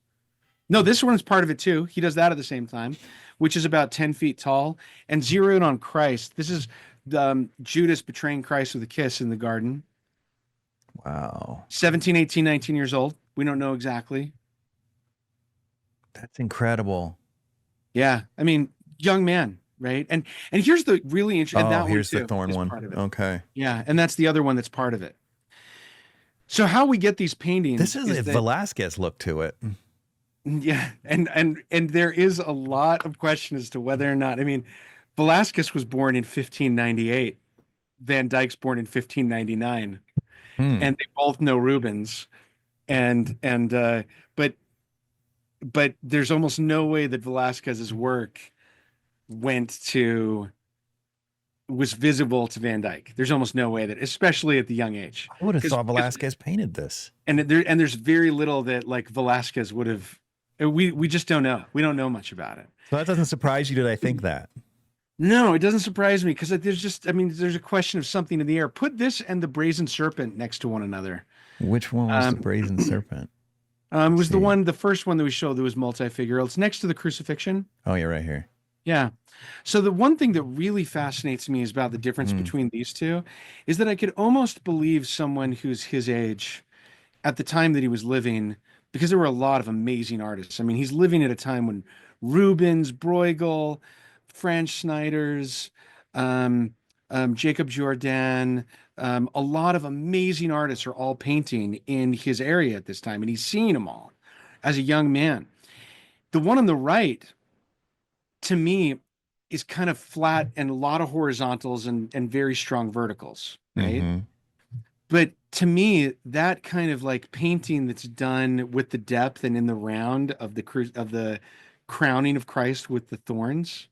No, this one's part of it too. He does that at the same time, which is about 10 feet tall and zeroed on Christ. This is Judas betraying Christ with a kiss in the garden. Wow. 17, 18, 19 years old. We don't know exactly. That's incredible. Yeah, I mean, young man, right? And here's the really interesting. Oh, here's the thorn one. Okay. Yeah, and that's the other one that's part of it. So how we get these paintings? This is a Velázquez look to it. Yeah, and there is a lot of question as to whether or not. I mean, Velázquez was born in 1598. Van Dyck's born in 1599, and they both know Rubens, but there's almost no way that Velázquez's work was visible to Van Dyck. There's almost no way that, especially at the young age. I would have thought Velázquez painted this. And there's very little that like Velázquez would have. We just don't know. We don't know much about it. So that doesn't surprise you that I think that. No, it doesn't surprise me because there's a question of something in the air. Put this and the brazen serpent next to one another. Which one was the brazen serpent? It was the first one that we showed that was multi-figural. It's next to the crucifixion. Oh, yeah, right here. Yeah. So the one thing that really fascinates me is about the difference between these two is that I could almost believe someone who's his age at the time that he was living, because there were a lot of amazing artists. I mean, he's living at a time when Rubens, Bruegel, Franz Schneiders, Jacob Jordan, a lot of amazing artists are all painting in his area at this time, and he's seeing them all. as a young man. The one on the right, to me, is kind of flat and a lot of horizontals and very strong verticals, right? Mm-hmm. But to me, that kind of like painting that's done with the depth and in the round of the crowning of Christ with the thorns,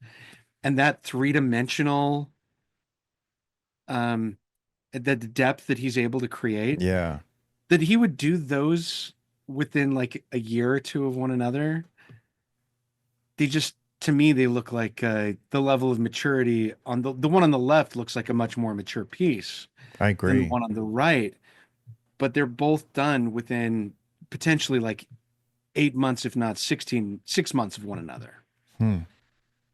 and that three-dimensional um the depth that he's able to create, Yeah. that he would do those within like a year or two of one another. They just, to me, they look like the level of maturity on the one on the left looks like a much more mature piece I than the agree. one on the right, but they're both done within potentially like 8 months, if not 6 months of one another. Hmm.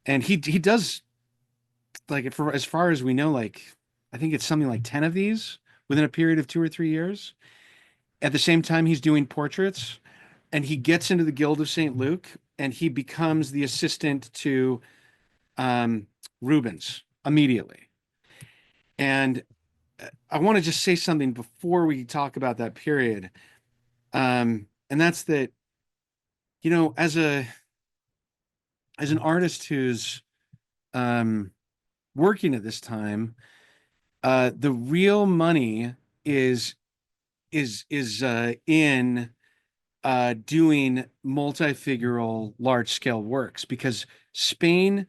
And he does, like, for as far as we know, like I think it's something like 10 of these within a period of 2 or 3 years. At the same time, he's doing portraits, and he gets into the Guild of St. Luke, and he becomes the assistant to um, Rubens immediately. And I want to just say something before we talk about that period. And that's that, as an artist who's um, working at this time, the real money is in doing multi-figural large-scale works, because Spain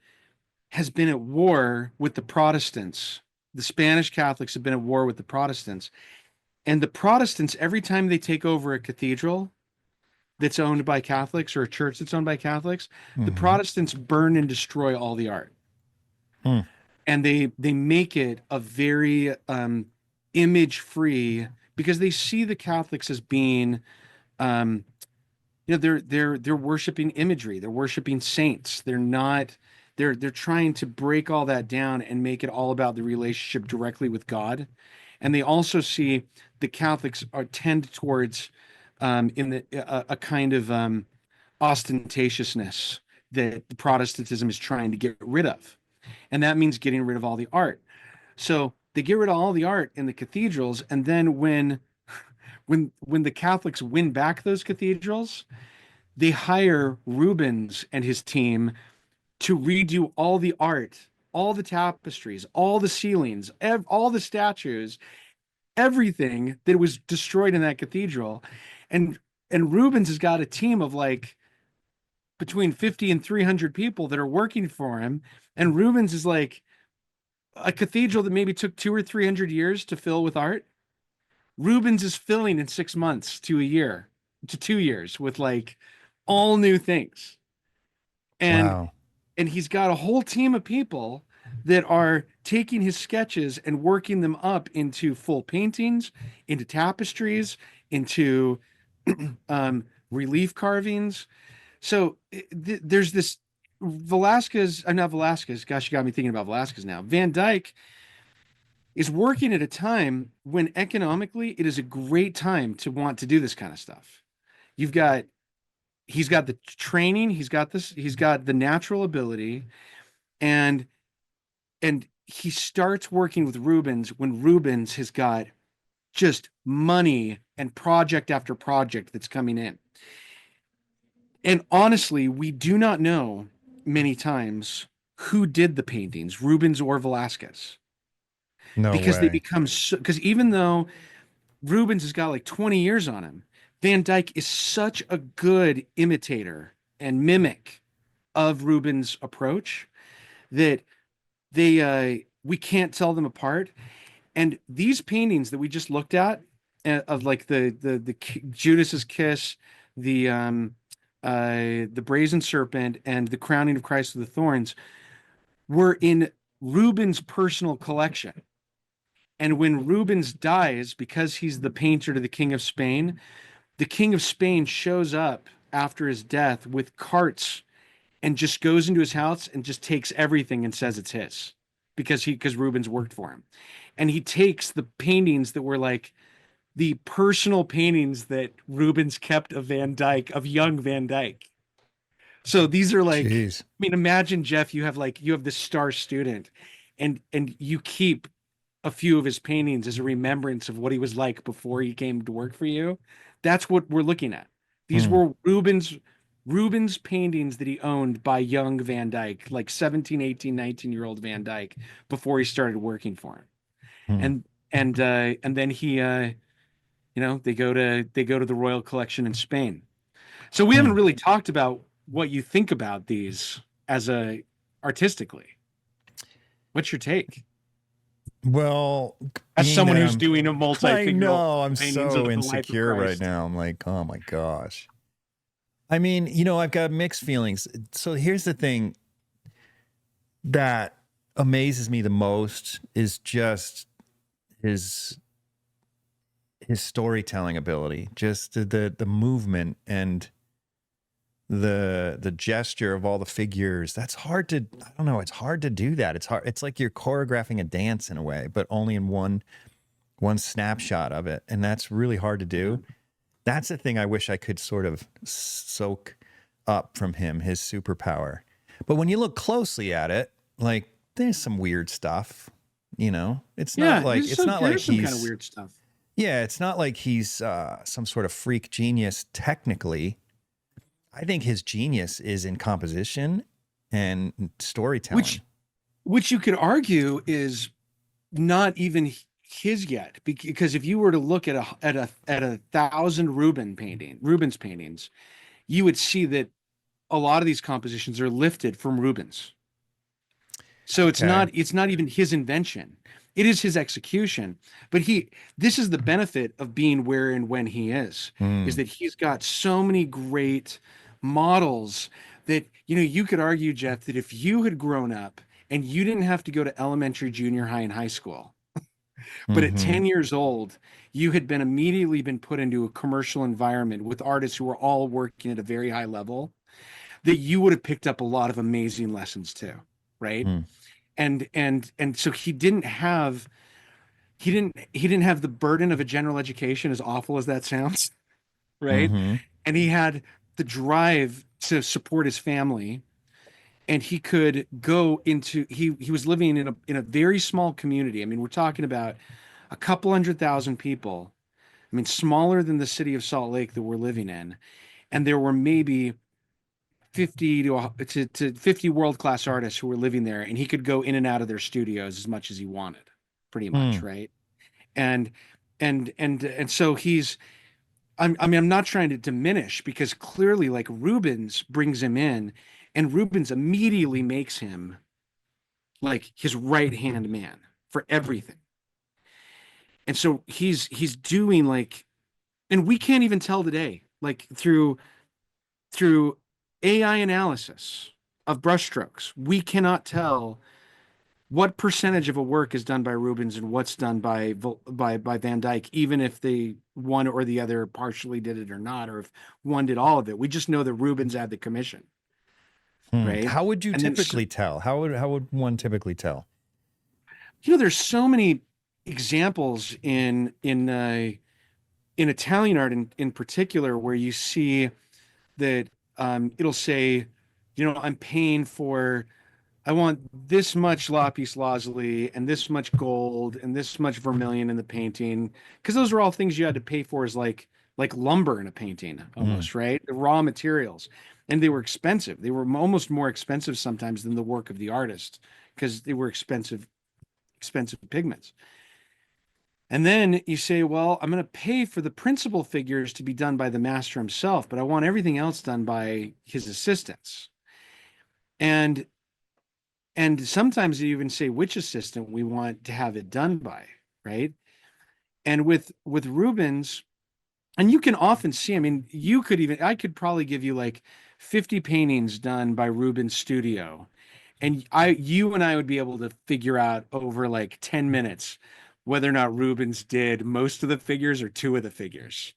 has been at war with the Protestants. The Spanish Catholics have been at war with the Protestants. And the Protestants, every time they take over a cathedral that's owned by Catholics or a church that's owned by Catholics, the Mm-hmm. Protestants burn and destroy all the art. Hmm. And they make it a very image free, because they see the Catholics as being um, they're worshiping imagery, they're worshiping saints. They're trying to break all that down and make it all about the relationship directly with God. And they also see the Catholics are tend towards in a kind of ostentatiousness that the Protestantism is trying to get rid of, and that means getting rid of all the art. So they get rid of all the art in the cathedrals, and then when the Catholics win back those cathedrals, they hire Rubens and his team to redo all the art, all the tapestries, all the ceilings, all the statues, everything that was destroyed in that cathedral. And Rubens has got a team of like between 50 and 300 people that are working for him. And Rubens is like, a cathedral that maybe took 2 or 300 years to fill with art, Rubens is filling in 6 months to a year to 2 years with like all new things. And Wow. he's got a whole team of people that are taking his sketches and working them up into full paintings, into tapestries, into relief carvings. So there's this Velasquez, I'm not Velasquez. Gosh, you got me thinking about Velasquez now. Van Dyck is working at a time when economically it is a great time to want to do this kind of stuff. You've got He's got the training, he's got the natural ability, and he starts working with Rubens when Rubens has got just money and project after project that's coming in. And honestly, we do not know many times who did the paintings, Rubens or Velasquez, No because they way. become so, because even though Rubens has got like 20 years on him, Van Dyck is such a good imitator and mimic of Rubens' approach that we can't tell them apart. And these paintings that we just looked at, of like the Judas's kiss, the brazen serpent, and the crowning of Christ with the thorns, were in Rubens' personal collection. And when Rubens dies, because he's the painter to the King of Spain, the King of Spain shows up after his death with carts and just goes into his house and just takes everything and says it's his, because Rubens worked for him. And he takes the paintings that were like the personal paintings that Rubens kept of Van Dyck, of young Van Dyck. So these are like, Jeez. I mean, imagine, Jeff, you have this star student, and you keep a few of his paintings as a remembrance of what he was like before he came to work for you. That's what we're looking at. These were Rubens paintings that he owned by young Van Dyck, like 17, 18, 19-year-old Van Dyck, before he started working for him. Hmm. And then he they go to the Royal Collection in Spain. So we haven't really talked about what you think about these as artistically. What's your take? Well, As being someone that who's doing a I multi-figural know I'm paintings so of the life of insecure right Christ. now. I'm like, oh my gosh. I mean, I've got mixed feelings. So here's the thing that amazes me the most is just his storytelling ability, just the movement and the gesture of all the figures. That's hard to, I don't know, it's hard to do that. It's hard. It's like you're choreographing a dance in a way, but only in one snapshot of it, and that's really hard to do. That's the thing I wish I could sort of soak up from him, his superpower. But when you look closely at it, like there's some weird stuff, It's not like there's some kind of he's weird stuff. yeah, it's not like he's some sort of freak genius technically. I think his genius is in composition and storytelling. Which you could argue is not even his yet, because if you were to look at a 1,000 Rubens paintings, you would see that a lot of these compositions are lifted from Rubens. So it's not even his invention. It is his execution. But this is the benefit of being where and when he is that he's got so many great models that, you could argue, Jeff, that if you had grown up and you didn't have to go to elementary, junior high, and high school, but at 10 years old, you had immediately been put into a commercial environment with artists who were all working at a very high level, that you would have picked up a lot of amazing lessons too, right? And so he didn't have the burden of a general education, as awful as that sounds, right? And he had the drive to support his family, and he could go into he was living in a very small community. I mean, we're talking about a couple 100,000 people. I mean, smaller than the city of Salt Lake that we're living in, and there were maybe 50 to 50 world-class artists who were living there, and he could go in and out of their studios as much as he wanted, pretty much, right? And so I'm not trying to diminish, because clearly, like, Rubens brings him in, and Rubens immediately makes him like his right-hand man for everything. And so he's doing, like, and we can't even tell today, like, through AI analysis of brushstrokes, we cannot tell what percentage of a work is done by Rubens and what's done by Van Dyck, even if the one or the other partially did it or not, or if one did all of it. We just know that Rubens had the commission. Right? How would you typically tell? How would one typically tell? There's so many examples in Italian art in particular, where you see that it'll say, I'm paying for, I want this much lapis lazuli and this much gold and this much vermilion in the painting, because those are all things you had to pay for as like lumber in a painting almost, right? The raw materials. And they were expensive. They were almost more expensive sometimes than the work of the artist, because they were expensive pigments. And then you say, well, I'm going to pay for the principal figures to be done by the master himself, but I want everything else done by his assistants. And sometimes you even say which assistant we want to have it done by, right? And with Rubens, and you can often see, I mean, I could probably give you like 50 paintings done by Rubens' studio, and you and I would be able to figure out over like 10 minutes whether or not Rubens did most of the figures or two of the figures,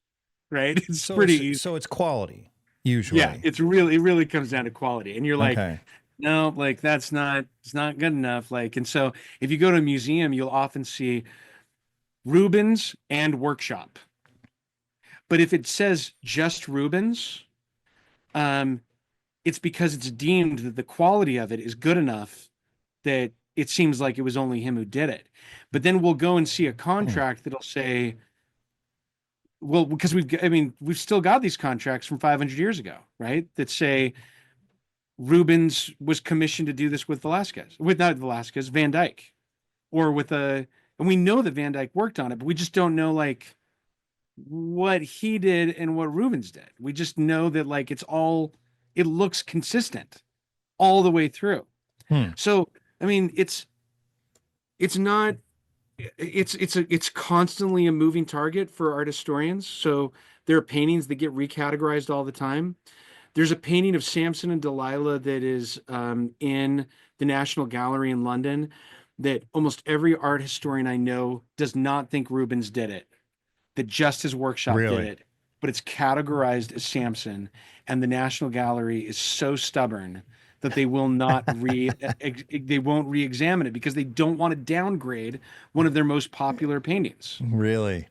right? It's pretty easy. So it's quality, usually. Yeah, it really comes down to quality. And you're like, no, like it's not good enough. Like, and so if you go to a museum, you'll often see Rubens and workshop. But if it says just Rubens, it's because it's deemed that the quality of it is good enough that it seems like it was only him who did it. But then we'll go and see a contract that'll say well, because we've still got these contracts from 500 years ago, right? That say Rubens was commissioned to do this with not Velasquez, Van Dyck, or and we know that Van Dyck worked on it, but we just don't know like what he did and what Rubens did. We just know that like it looks consistent all the way through. So, I mean, it's not, it's constantly a moving target for art historians. So there are paintings that get recategorized all the time. There's a painting of Samson and Delilah that is in the National Gallery in London that almost every art historian I know does not think Rubens did it, that just his workshop did it, but it's categorized as Samson, and the National Gallery is so stubborn that they will not they won't re-examine it because they don't want to downgrade one of their most popular paintings. Really?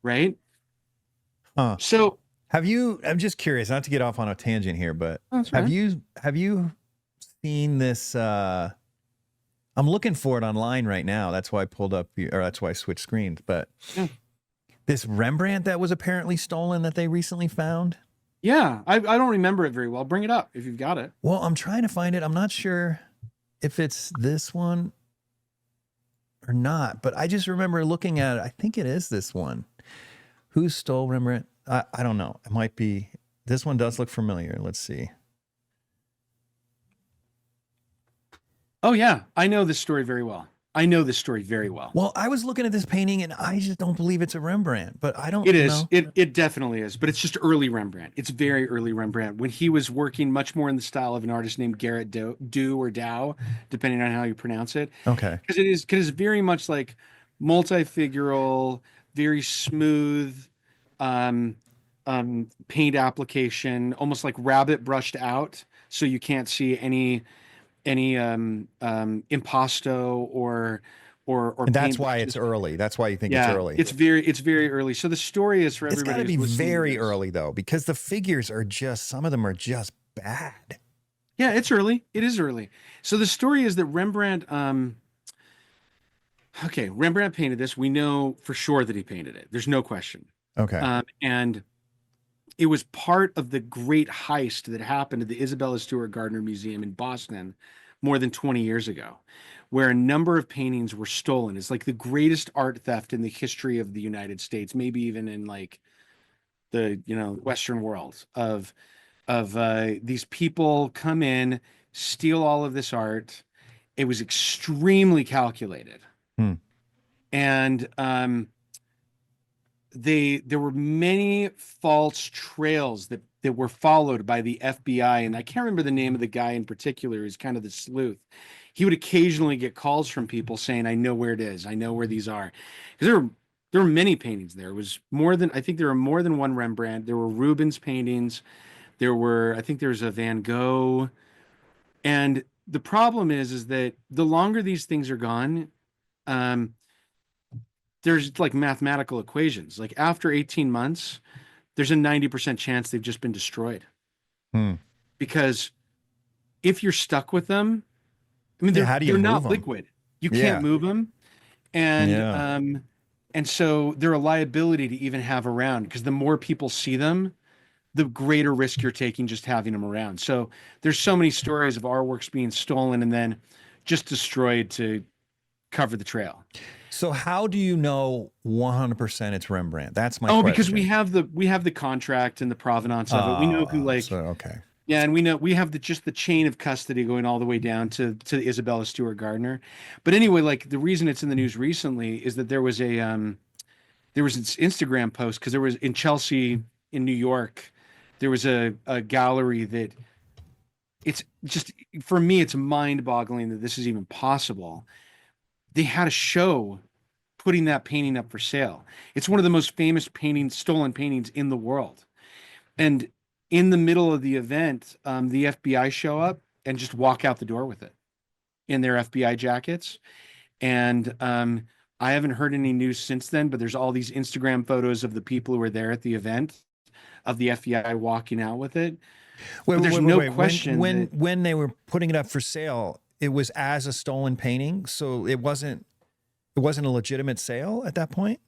Right? Huh. So I'm just curious, not to get off on a tangent here, but have you seen this? I'm looking for it online right now. That's why I pulled up, or that's why I switched screens. But this Rembrandt that was apparently stolen that they recently found. Yeah, I don't remember it very well. Bring it up if you've got it. Well, I'm trying to find it. I'm not sure if it's this one or not, but I just remember looking at it. I think it is this one. Who stole Rembrandt? I don't know. It might be. This one does look familiar. Let's see. Oh, yeah. I know this story very well. Well, I was looking at this painting and I just don't believe it's a Rembrandt, but I don't know. It is. Know. It definitely is, but it's just early Rembrandt. It's very early Rembrandt when he was working much more in the style of an artist named Garrett Dow, depending on how you pronounce it. Okay. Because it's very much like multifigural, very smooth paint application, almost like rabbit brushed out, so you can't see any impasto or and that's why it's early. That's why you think it's early. It's very early. So the story is for everybody. It's got to be very early though, because the figures are some of them are just bad. Yeah, it's early. It is early. So the story is that Rembrandt painted this. We know for sure that he painted it. There's no question. Okay. And it was part of the great heist that happened at the Isabella Stewart Gardner Museum in Boston more than 20 years ago, where a number of paintings were stolen. It's like the greatest art theft in the history of the United States, maybe even in like the Western world of these people come in, steal all of this art. It was extremely calculated. And there were many false trails that were followed by the FBI, and I can't remember the name of the guy in particular. He's kind of the sleuth. He would occasionally get calls from people saying, "I know where it is. I know where these are," because there were many paintings. There was I think there were more than one Rembrandt. There were Rubens paintings. I think there was a Van Gogh, and the problem is that the longer these things are gone, there's like mathematical equations. Like after 18 months, there's a 90% chance they've just been destroyed. Because if you're stuck with them, I mean, they're not liquid. You can't move them. And so they're a liability to even have around, because the more people see them, the greater risk you're taking just having them around. So there's so many stories of artworks being stolen and then just destroyed to cover the trail. So how do you know 100% it's Rembrandt? That's my question. Because we have the contract and the provenance of it. We know who okay. Yeah, and we have just the chain of custody going all the way down to Isabella Stewart Gardner. But anyway, like the reason it's in the news recently is that there was an Instagram post, because there was in Chelsea in New York, there was a gallery that it's just, for me, it's mind-boggling that this is even possible. They had a show putting that painting up for sale. It's one of the most famous stolen paintings in the world. And in the middle of the event, the FBI show up and just walk out the door with it in their FBI jackets. And I haven't heard any news since then, but there's all these Instagram photos of the people who were there at the event of the FBI walking out with it. There's no question when they were putting it up for sale, it was as a stolen painting, so it wasn't a legitimate sale at that point?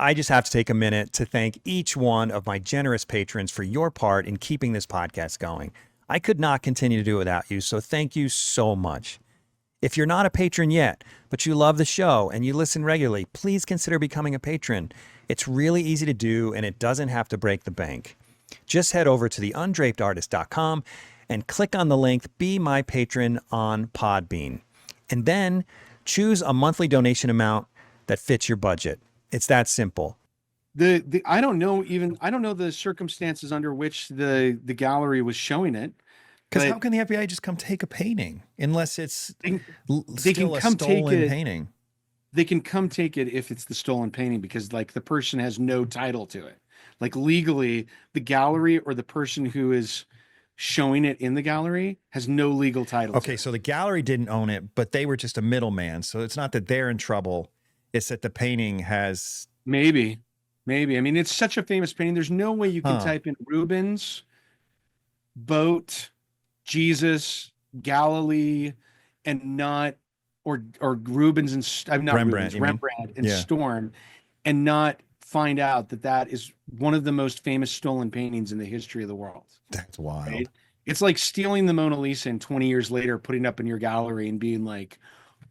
I just have to take a minute to thank each one of my generous patrons for your part in keeping this podcast going. I could not continue to do it without you, so thank you so much. If you're not a patron yet, but you love the show and you listen regularly, please consider becoming a patron. It's really easy to do, and it doesn't have to break the bank. Just head over to theundrapedartist.com and click on the link Be My Patron on Podbean. And then choose a monthly donation amount that fits your budget. It's that simple. I don't know the circumstances under which the gallery was showing it. Because But how can the FBI just come take a painting unless it's they still a come take stolen it. painting? They can come take it if it's the stolen painting, because like the person has no title to it. Like legally, the gallery or the person who is showing it in the gallery has no legal title to Okay, it. so the gallery didn't own it, but they were just a middleman. So it's not that they're in trouble. It's that the painting has... Maybe. I mean, it's such a famous painting. There's no way you can Huh. type in Rubens, boat, Jesus, Galilee, and not, or Rubens and I'm not Rembrandt, Rubens, you mean? Rembrandt and Yeah. Storm, and not find out that that is one of the most famous stolen paintings in the history of the world. That's wild. Right? It's like stealing the Mona Lisa and 20 years later putting it up in your gallery and being like,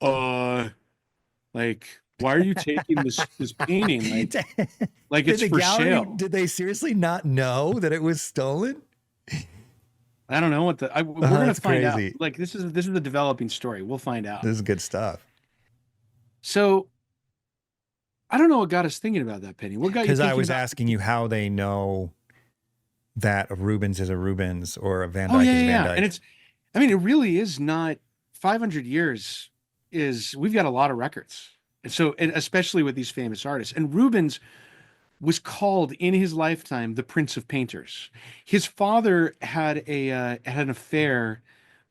like, why are you taking this painting? Like it's Did the for gallery, sale. did they seriously not know that it was stolen? I don't know what we're gonna that's find crazy. out. Like this is a developing story. We'll find out. This is good stuff. So I don't know what got us thinking about that painting. What got you Because thinking I was about, asking you how they know that a Rubens is a Rubens or a Van Dyck oh yeah, is a yeah, Van yeah. Dyck. And it's, I mean, it really is not 500 years we've got a lot of records. And so, and especially with these famous artists, and Rubens was called in his lifetime the Prince of Painters. His father had an affair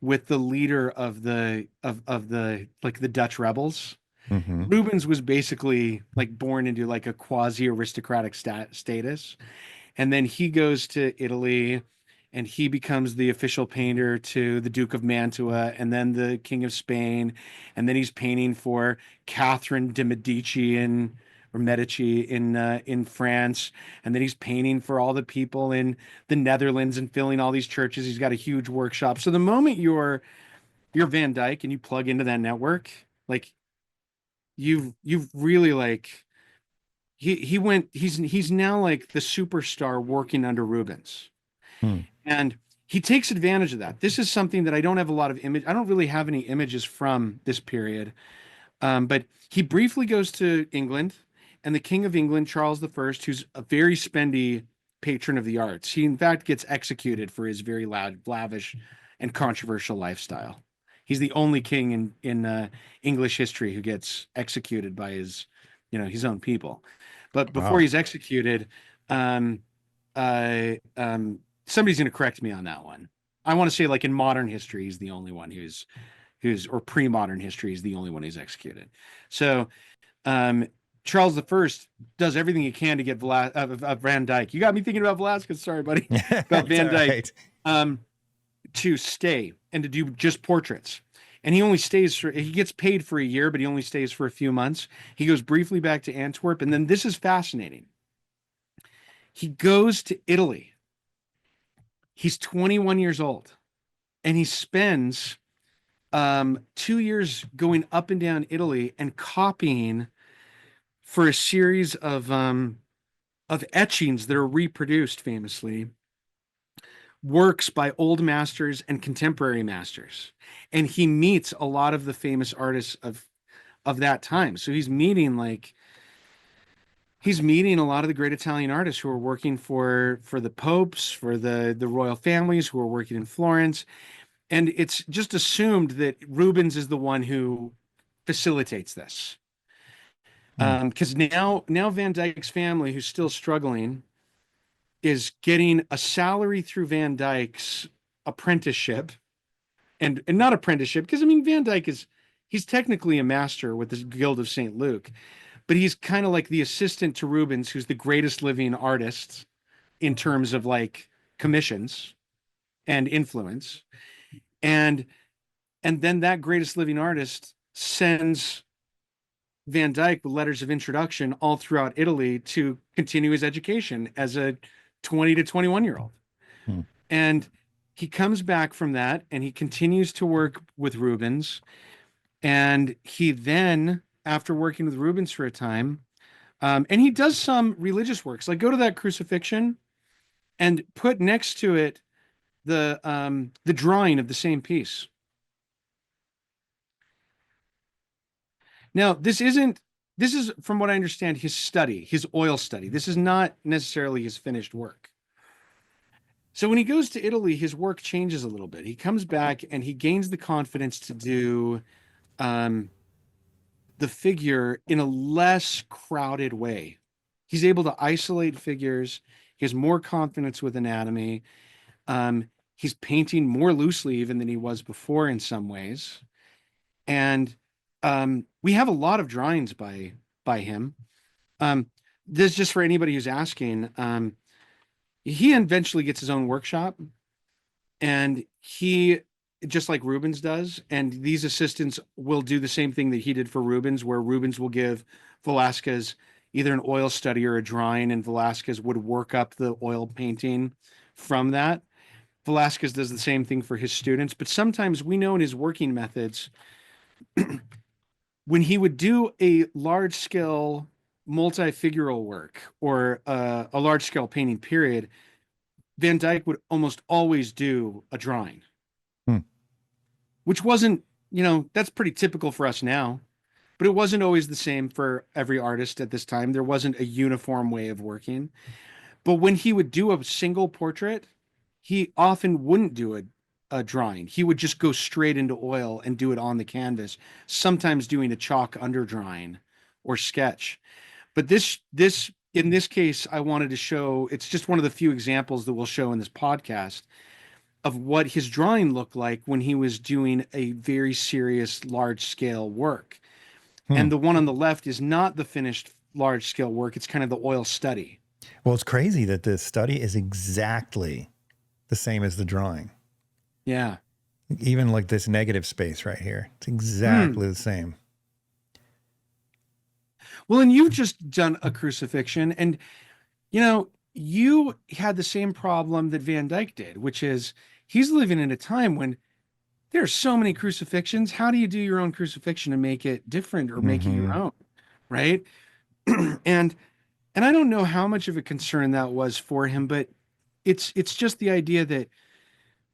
with the leader of the like the Dutch rebels. Mhm. Rubens was basically like born into like a quasi aristocratic status, and then he goes to Italy and he becomes the official painter to the Duke of Mantua and then the King of Spain, and then he's painting for Catherine de Medici in France, and then he's painting for all the people in the Netherlands and filling all these churches. He's got a huge workshop. So the moment you're Van Dyck and you plug into that network, like you've really like he's now like the superstar working under Rubens. Hmm. And he takes advantage of that. This is something that I don't have a lot of image. I don't really have any images from this period. But he briefly goes to England, and the King of England, Charles I, who's a very spendy patron of the arts, he in fact gets executed for his very loud, lavish, and controversial lifestyle. He's the only king in English history who gets executed by his own people. But before Wow. he's executed, somebody's going to correct me on that one. I want to say, like in modern history, he's the only one who's or pre-modern history is the only one who's executed. So Charles I does everything he can to get Van Dyck. You got me thinking about Velasquez. Sorry, buddy. About Van Dyck to stay and to do just portraits. And he gets paid for a year, but he only stays for a few months. He goes briefly back to Antwerp. And then this is fascinating. He goes to Italy. He's 21 years old and he spends 2 years going up and down Italy and copying for a series of etchings that are reproduced famously, works by old masters and contemporary masters. And he meets a lot of the famous artists of that time. So he's meeting a lot of the great Italian artists who are working for the popes, for the royal families, who are working in Florence. And it's just assumed that Rubens is the one who facilitates this. Because now Van Dyck's family, who's still struggling, is getting a salary through Van Dyck's apprenticeship, and not apprenticeship, because I mean Van Dyck he's technically a master with the Guild of St. Luke, but he's kind of like the assistant to Rubens, who's the greatest living artist in terms of like commissions and influence. And then that greatest living artist sends Van Dyck with letters of introduction all throughout Italy to continue his education as a 20 to 21-year-old. Hmm. And he comes back from that and he continues to work with Rubens. And he then, after working with Rubens for a time, and he does some religious works, like go to that crucifixion and put next to it the drawing of the same piece. Now, this is from what I understand, his study, his oil study. This is not necessarily his finished work. So when he goes to Italy, his work changes a little bit. He comes back and he gains the confidence to do the figure in a less crowded way. He's able to isolate figures. He has more confidence with anatomy. He's painting more loosely even than he was before in some ways. And we have a lot of drawings by him. This just for anybody who's asking. He eventually gets his own workshop, and he, just like Rubens does, and these assistants will do the same thing that he did for Rubens, where Rubens will give Velasquez either an oil study or a drawing, and Velasquez would work up the oil painting from that. Velasquez does the same thing for his students, but sometimes we know in his working methods, when he would do a large scale multi-figural work or a large scale painting period, Van Dyck would almost always do a drawing, which wasn't, that's pretty typical for us now, but it wasn't always the same for every artist at this time. There wasn't a uniform way of working. But when he would do a single portrait, he often wouldn't do a drawing. He would just go straight into oil and do it on the canvas, sometimes doing a chalk underdrawing or sketch. But in this case, I wanted to show, it's just one of the few examples that we'll show in this podcast of what his drawing looked like when he was doing a very serious large scale work. And the one on the left is not the finished large scale work. It's kind of the oil study. Well, it's crazy that the study is exactly the same as the drawing. Yeah. Even like this negative space right here. It's exactly the same. Well, and you've just done a crucifixion, and you had the same problem that Van Dyck did, which is he's living in a time when there's so many crucifixions. How do you do your own crucifixion and make it different or make it your own? Right. And I don't know how much of a concern that was for him, but it's just the idea that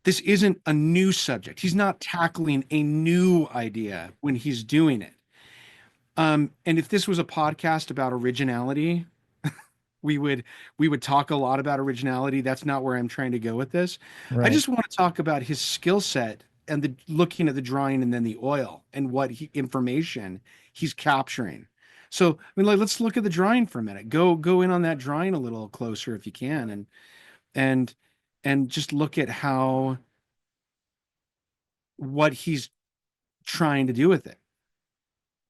this isn't a new subject. He's not tackling a new idea when he's doing it. And if this was a podcast about originality, we would talk a lot about originality. That's not where I'm trying to go with this. Right. I just want to talk about his skill set and the looking at the drawing and then the oil and what information he's capturing. So, let's look at the drawing for a minute. Go in on that drawing a little closer if you can, and just look at what he's trying to do with it.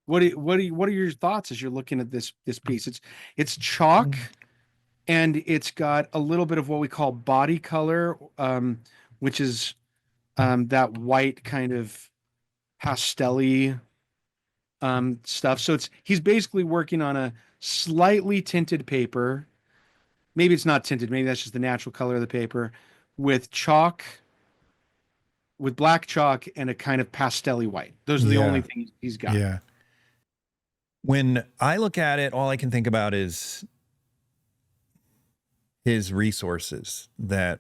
What are your thoughts as you're looking at this piece? It's chalk, and it's got a little bit of what we call body color, which is that white kind of pastel-y stuff. So he's basically working on a slightly tinted paper. Maybe it's not tinted. Maybe that's just the natural color of the paper with black chalk and a kind of pastel-y white. Those are the only things he's got. Yeah. When I look at it, all I can think about is his resources that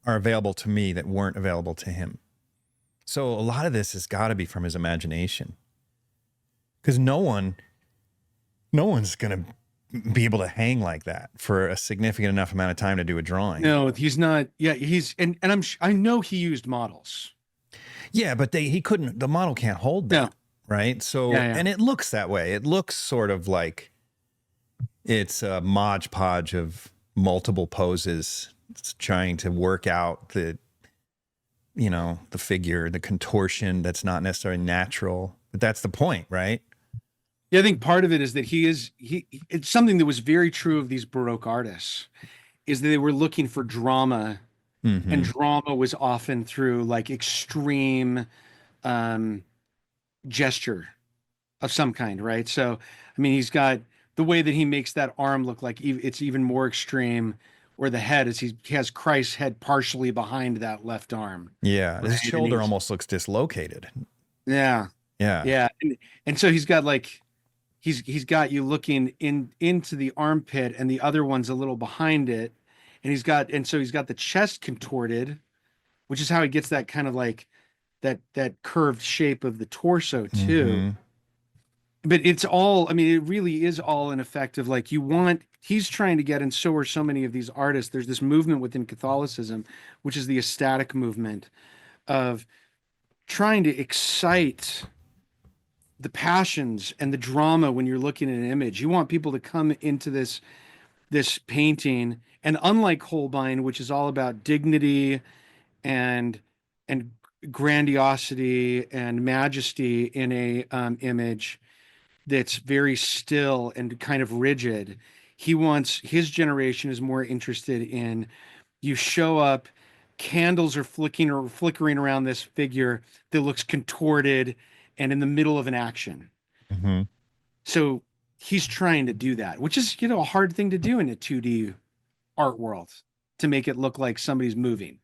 are available to me that weren't available to him. So a lot of this has got to be from his imagination, because no one's going to be able to hang like that for a significant enough amount of time to do a drawing. No, he's not. Yeah, and I know he used models. Yeah, but he couldn't. The model can't hold that. No. Right. So, and it looks that way. It looks sort of like it's a modge podge of multiple poses. It's trying to work out the figure, the contortion that's not necessarily natural. But that's the point, right? Yeah, I think part of it is that it's something that was very true of these Baroque artists, is that they were looking for drama, and drama was often through like extreme gesture of some kind, right? So, I mean, he's got the way that he makes that arm look like it's even more extreme, or the head is he has Christ's head partially behind that left arm, Yeah, right? his And shoulder almost looks dislocated. yeah, Yeah. yeah, and so he's got like he's got you looking into the armpit, and the other one's a little behind it, and so he's got the chest contorted, which is how he gets that kind of like that curved shape of the torso too. Mm-hmm. But it's all, I mean, it really is all an effect of like he's trying to get, and so are so many of these artists. There's this movement within Catholicism, which is the ecstatic movement of trying to excite the passions and the drama when you're looking at an image. You want people to come into this painting, and unlike Holbein, which is all about dignity and and grandiosity and majesty in a image that's very still and kind of rigid. His generation is more interested in, you show up, candles are flickering around this figure that looks contorted and in the middle of an action. Mm-hmm. So he's trying to do that, which is, a hard thing to do in a 2D art world, to make it look like somebody's moving.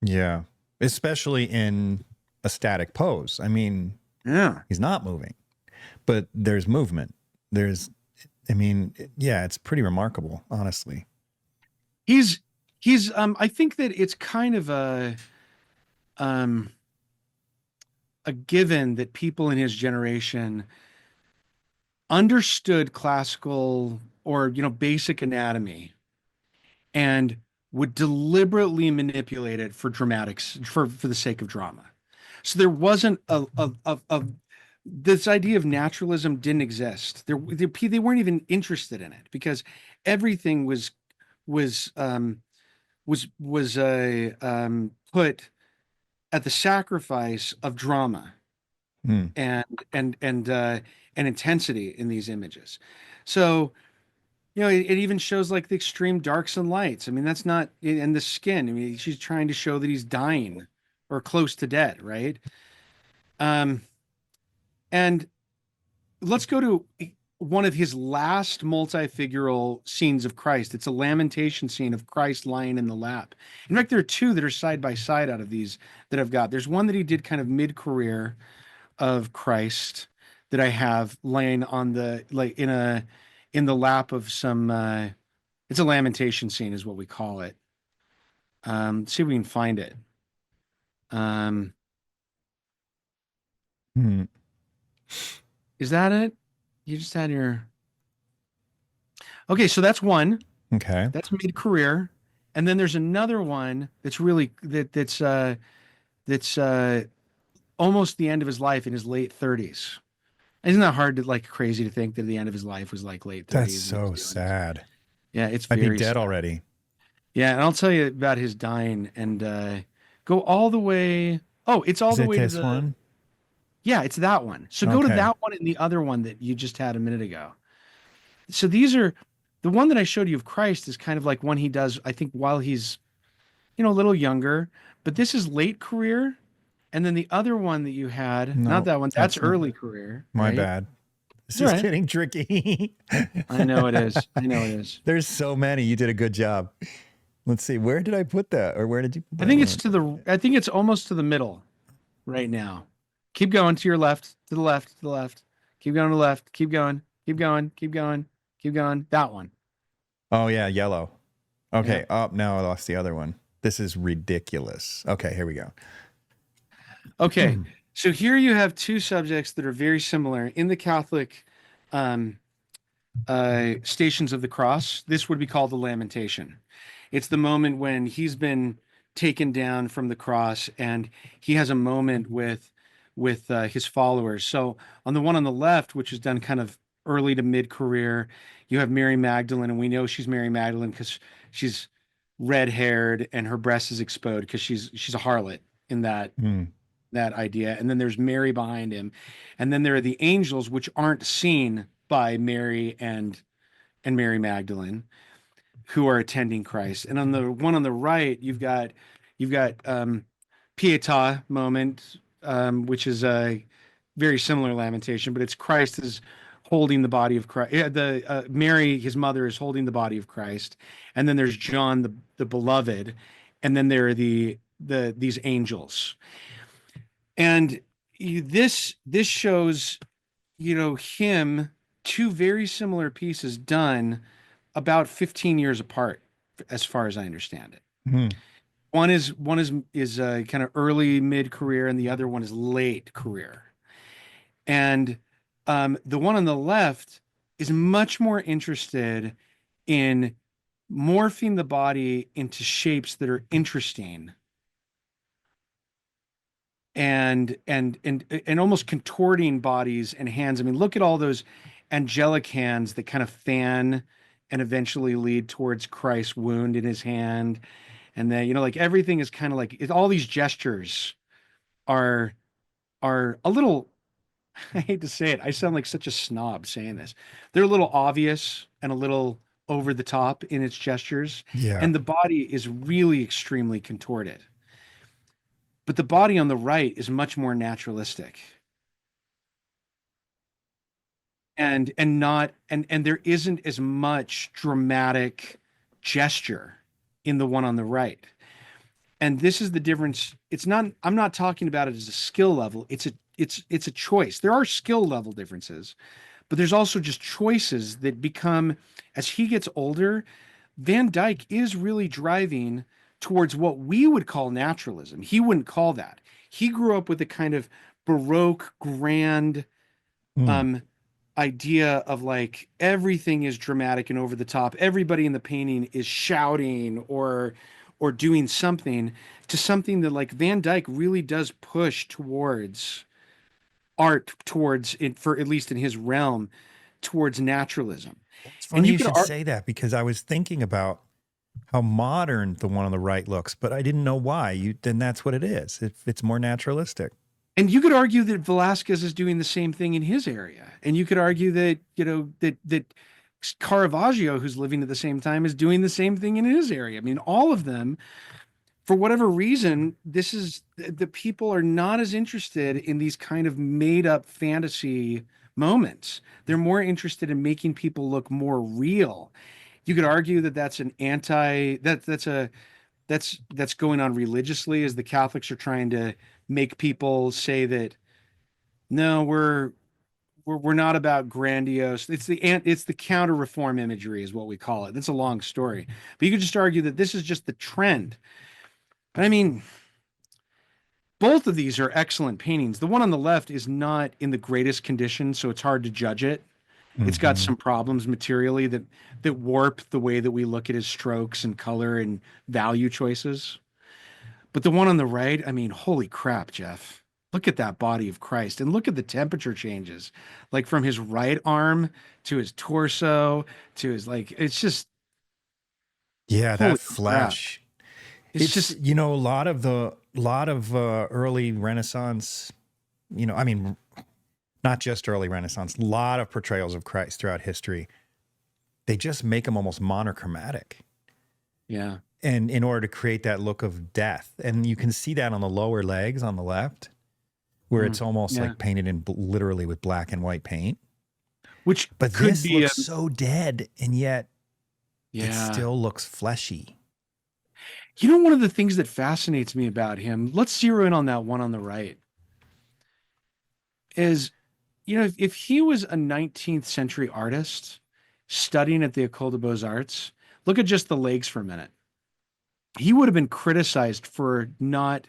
Yeah, especially in a static pose. I mean, Yeah. he's not moving, but there's movement. I mean, yeah, it's pretty remarkable, honestly. He's I think that it's kind of a given that people in his generation understood classical, or basic anatomy, and would deliberately manipulate it for dramatics, for the sake of drama. So there wasn't a this idea of naturalism didn't exist. They weren't even interested in it, because everything was put at the sacrifice of drama Hmm. and intensity in these images. So, it even shows like the extreme darks and lights. I mean, that's not, and the skin. I mean, she's trying to show that he's dying or close to dead, right? And let's go to one of his last multifigural scenes of Christ. It's a lamentation scene of Christ lying in the lap. In fact, there are two that are side by side out of these that I've got. There's one that he did kind of mid-career of Christ that I have laying on the, like, in the lap of some it's a lamentation scene is what we call it. See if we can find it. Hmm. Is that it? You just had your, okay, so that's one. Okay. That's mid-career. And then there's another one that's really that's almost the end of his life, in his late 30s. Isn't that hard to, like, crazy to think that the end of his life was like late 30s? That's so sad. Yeah, it's I'd be very dead sad. already. Yeah, and I'll tell you about his dying, and go all the way. Oh, it's all Is the it way to this the. one? Yeah, it's that one. So go to Okay. that one and the other one that you just had a minute ago. So these are, the one that I showed you of Christ is kind of like one he does, I think, while he's, a little younger. But this is late career. And then the other one that you had, not No, that one, that's that's not. early career, My right? bad. This It's all is right. getting tricky. I know it is. I know it is. There's so many. You did a good job. Let's see. Where did I put that? Or where did you put that? I think it's almost to the middle right now. Keep going to your left, to the left, to the left. Keep going to the left. Keep going. Keep going. Keep going. Keep going. That one. Oh, yeah. Yellow. Okay. Oh, now I lost the other one. This is ridiculous. Okay. Here we go. Okay. So here you have two subjects that are very similar in the Catholic Stations of the Cross. This would be called the Lamentation. It's the moment when he's been taken down from the cross, and he has a moment with his followers. So on the one on the left, which is done kind of early to mid career, you have Mary Magdalene, and we know she's Mary Magdalene because she's red haired and her breast is exposed because she's a harlot in that Hmm. that idea. And then there's Mary behind him, and then there are the angels, which aren't seen by Mary and Mary Magdalene, who are attending Christ. And on the one on the right, you've got Pietà moment, which is very similar lamentation, but it's Christ is holding the body of Christ. Yeah, the Mary, his mother, is holding the body of Christ, and then there's John, the beloved, and then there are these angels, and this shows, him, two very similar pieces done about 15 years apart, as far as I understand it. Hmm. One is kind of early mid career, and the other one is late career. And the one on the left is much more interested in morphing the body into shapes that are interesting and almost contorting bodies and hands. I mean, look at all those angelic hands that kind of fan and eventually lead towards Christ's wound in his hand. And then, like everything is kind of like all these gestures are a little, I hate to say it, I sound like such a snob saying this. They're a little obvious and a little over the top in its gestures. Yeah. And the body is really extremely contorted. But the body on the right is much more naturalistic. And there isn't as much dramatic gesture in the one on the right. And this is the difference. I'm not talking about it as a skill level. It's a choice. There are skill level differences, but there's also just choices that become, as he gets older, Van Dyck is really driving towards what we would call naturalism. He wouldn't call that. He grew up with a kind of Baroque grand idea of like everything is dramatic and over the top. Everybody in the painting is shouting or doing something, to something that like Van Dyck really does push towards art, towards it, for at least in his realm, towards naturalism. It's funny you should say that, because I was thinking about how modern the one on the right looks, but I didn't know why. Then that's what it is. It's more naturalistic. And you could argue that Velázquez is doing the same thing in his area. And you could argue that, that Caravaggio, who's living at the same time, is doing the same thing in his area. I mean, all of them, for whatever reason, the people are not as interested in these kind of made up fantasy moments. They're more interested in making people look more real. You could argue that that's that's going on religiously, as the Catholics are trying to make people say that, no, we're not about grandiose. It's the counter reform imagery is what we call it. That's a long story, but you could just argue that this is just the trend. But I mean, both of these are excellent paintings. The one on the left is not in the greatest condition, so it's hard to judge it. It's got some problems materially that warp the way that we look at his strokes and color and value choices. But the one on the right, I mean, holy crap, Jeff. Look at that body of Christ, and look at the temperature changes, like from his right arm to his torso to his, like, it's just, yeah, that flesh. Crap. It's just, a lot of early Renaissance, I mean, not just early Renaissance, a lot of portrayals of Christ throughout history, they just make him almost monochromatic. Yeah. And in order to create that look of death. And you can see that on the lower legs on the left, where it's almost like painted in literally with black and white paint. But this looks so dead, and yet it still looks fleshy. One of the things that fascinates me about him, let's zero in on that one on the right, is, if he was a 19th century artist studying at the École des Beaux-Arts, look at just the legs for a minute. He would have been criticized for not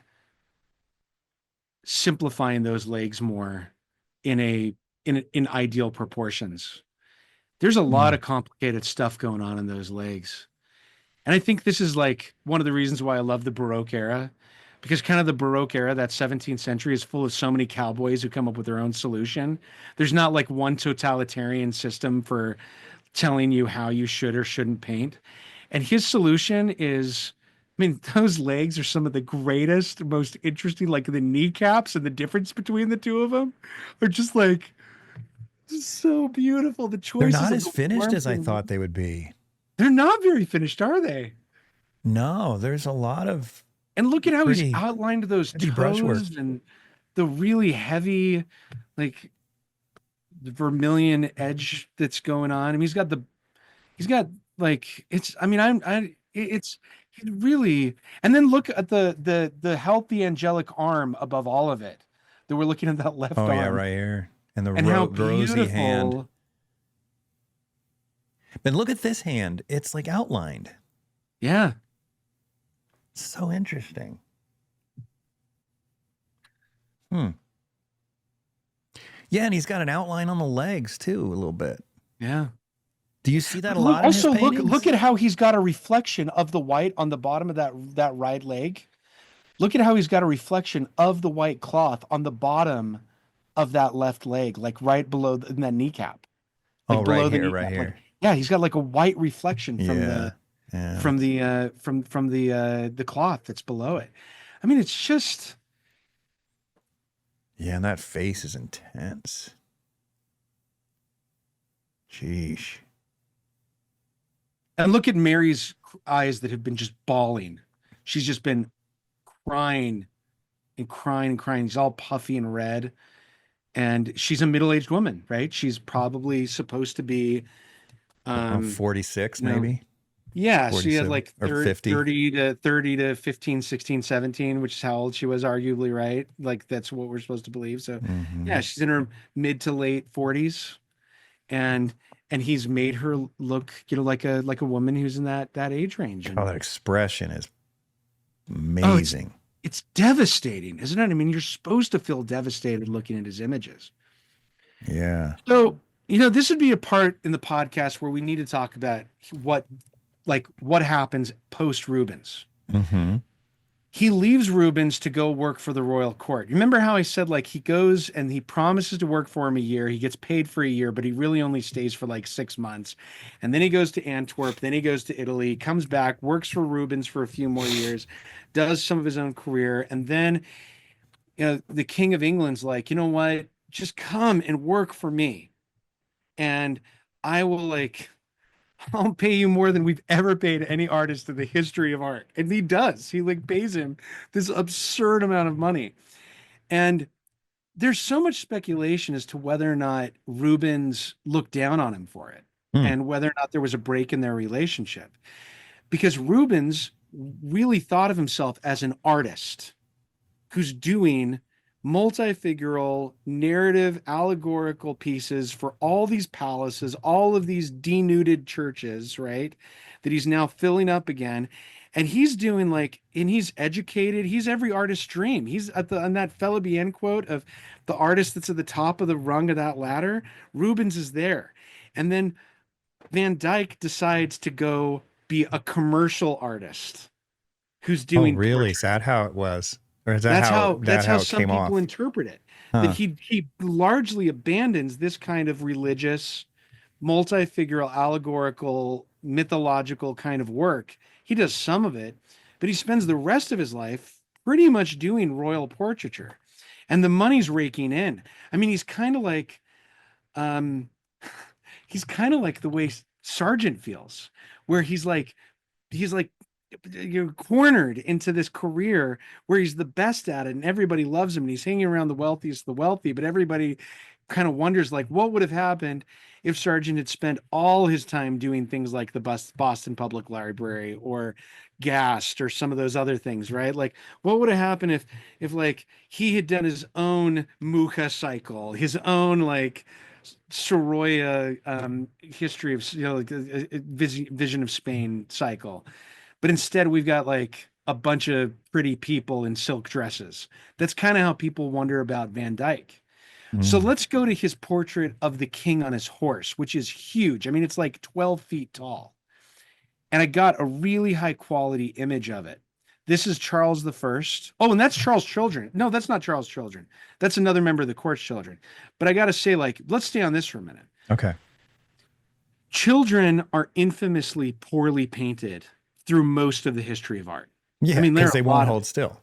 simplifying those legs more in ideal proportions. There's a lot of complicated stuff going on in those legs. And I think this is like one of the reasons why I love the Baroque era, because kind of the Baroque era, that 17th century, is full of so many cowboys who come up with their own solution. There's not like one totalitarian system for telling you how you should or shouldn't paint. And his solution is, I mean, those legs are some of the greatest, most interesting, like the kneecaps and the difference between the two of them are just like, so beautiful. The choices. They're not as finished as I thought they would be. They're not very finished, are they? No, there's a lot of. And look at how he's outlined those toes, and the really heavy, like the vermilion edge that's going on. I mean, he's got like, it's, I mean, it's really, and then look at the healthy angelic arm above all of it. That we're looking at that left Oh arm. yeah, right here. And the And how rosy hand. beautiful. But look at this hand. It's like outlined. Yeah. So interesting. Yeah, and he's got an outline on the legs too, a little bit. Yeah. Do you see that a Look, lot in his also paintings? look at how he's got a reflection of the white on the bottom of that right leg. Look at how he's got a reflection of the white cloth on the bottom of that left leg, like right below in that kneecap. Like oh, below right the here, kneecap. right Like, here. yeah, he's got like a white reflection from Yeah. the cloth that's below it. I mean, it's just, Yeah, and that face is intense. Sheesh. and look at Mary's eyes that have been just bawling. She's just been crying and crying and crying. She's all puffy and red. And she's a middle-aged woman, right? She's probably supposed to be 46 you know, maybe. yeah, she had 47 like or 50. 30 to 15, 16, 17, which is how old she was, arguably, right? Like that's what we're supposed to believe. So yeah, she's in her mid to late 40s. And he's made her look, like a woman who's in that age range. And, Oh, that expression is amazing. it's devastating, isn't it? I mean, you're supposed to feel devastated looking at his images. Yeah. So, this would be a part in the podcast where we need to talk about what happens post Rubens. Mm-hmm. He leaves Rubens to go work for the royal court. Remember how I said, like, he goes and he promises to work for him a year. He gets paid for a year, but he really only stays for like 6 months. And then he goes to Antwerp. Then he goes to Italy, comes back, works for Rubens for a few more years, does some of his own career. And then, the King of England's like, you know what? Just come and work for me. And I will I'll pay you more than we've ever paid any artist in the history of art. And he does. He pays him this absurd amount of money. And there's so much speculation as to whether or not Rubens looked down on him for it and whether or not there was a break in their relationship. Because Rubens really thought of himself as an artist who's doing multifigural, narrative, allegorical pieces for all these palaces, all of these denuded churches, right? That he's now filling up again. And he's doing and he's educated. He's every artist's dream. He's on that Fellibien quote of the artist that's at the top of the rung of that ladder. Rubens is there. And then Van Dyck decides to go be a commercial artist who's doing. Oh, really? portraits. Is that how it was? Or is that That's how it some came people off? interpret it. Huh. That he largely abandons this kind of religious, multifigural, allegorical, mythological kind of work. He does some of it, but he spends the rest of his life pretty much doing royal portraiture, and the money's raking in. I mean, he's kind of like the way Sargent feels, where he's like you're cornered into this career where he's the best at it and everybody loves him and he's hanging around the wealthiest of the wealthy, but everybody kind of wonders what would have happened if Sargent had spent all his time doing things like the Boston Public Library or Gast or some of those other things, right? What would have happened if he had done his own Mucha cycle, his own Sorolla history of vision of Spain cycle. But instead, we've got a bunch of pretty people in silk dresses. That's kind of how people wonder about Van Dyck. So let's go to his portrait of the king on his horse, which is huge. I mean, it's 12 feet tall. And I got a really high quality image of it. This is Charles I. Oh, and that's Charles' children. No, that's not Charles' children. That's another member of the court's children. But I got to say, let's stay on this for a minute. Okay. Children are infamously poorly painted through most of the history of art. Yeah, I mean, because they won't hold still.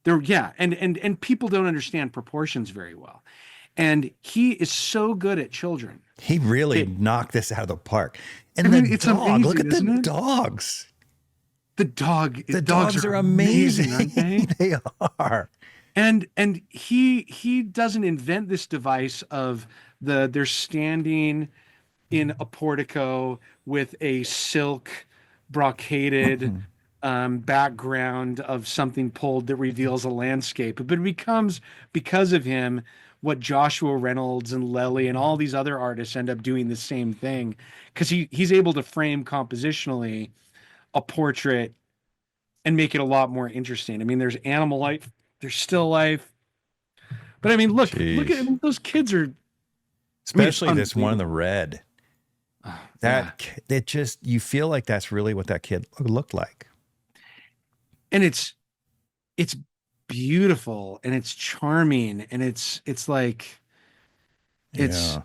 And people don't understand proportions very well. And he is so good at children. He really knocked this out of the park. And it's dog, amazing, look at the isn't it? dogs. The dogs are amazing. aren't they? They are. And he doesn't invent this device of they're standing in a portico with a silk brocaded background of something pulled that reveals a landscape. But it becomes, because of him, what Joshua Reynolds and Lely and all these other artists end up doing the same thing, because he's able to frame compositionally a portrait and make it a lot more interesting. I mean, there's animal life, there's still life, but I mean, look Jeez. at those kids are. Especially this one in the red. Yeah. It just, you feel like that's really what that kid looked like. And it's beautiful and it's charming and it's like Yeah.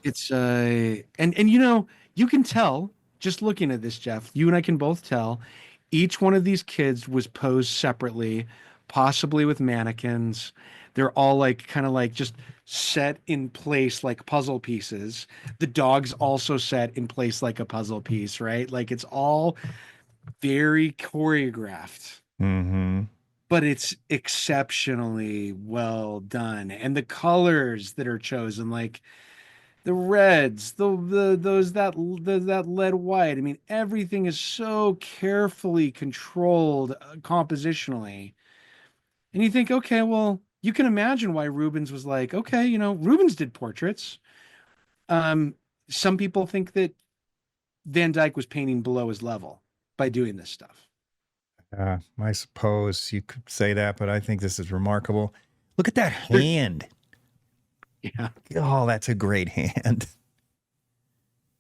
and you know, you can tell just looking at this, Jeff, you and I can both tell each one of these kids was posed separately, possibly with mannequins. They're all like kind of like just set in place like puzzle pieces. The dog's also set in place like a puzzle piece, right? Like it's all very choreographed, Mm-hmm. but it's exceptionally well done. And the colors that are chosen, like the reds, that lead white. I mean, everything is so carefully controlled compositionally. And you think, okay, well, you can imagine why Rubens was like, okay, you know, Rubens did portraits. Um, some people think that Van Dyck was painting below his level by doing this stuff. I suppose you could say that, but I think this is remarkable. Look at that hand. Yeah. Oh, that's a great hand.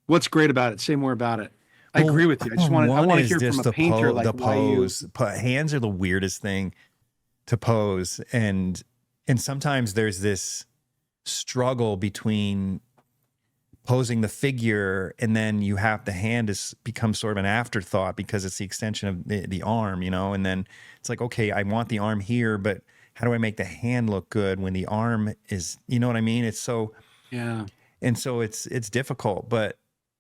What's great about it? Say more about it. I agree with you. I want to hear from a painter like the why you. pose. Hands are the weirdest thing to pose, and sometimes there's this struggle between posing the figure, and then you have the hand is becomes sort of an afterthought because it's the extension of the arm, you know. And then it's like, okay, I want the arm here, but how do I make the hand look good when the arm is, you know what I mean? It's so, Yeah. and so it's difficult, but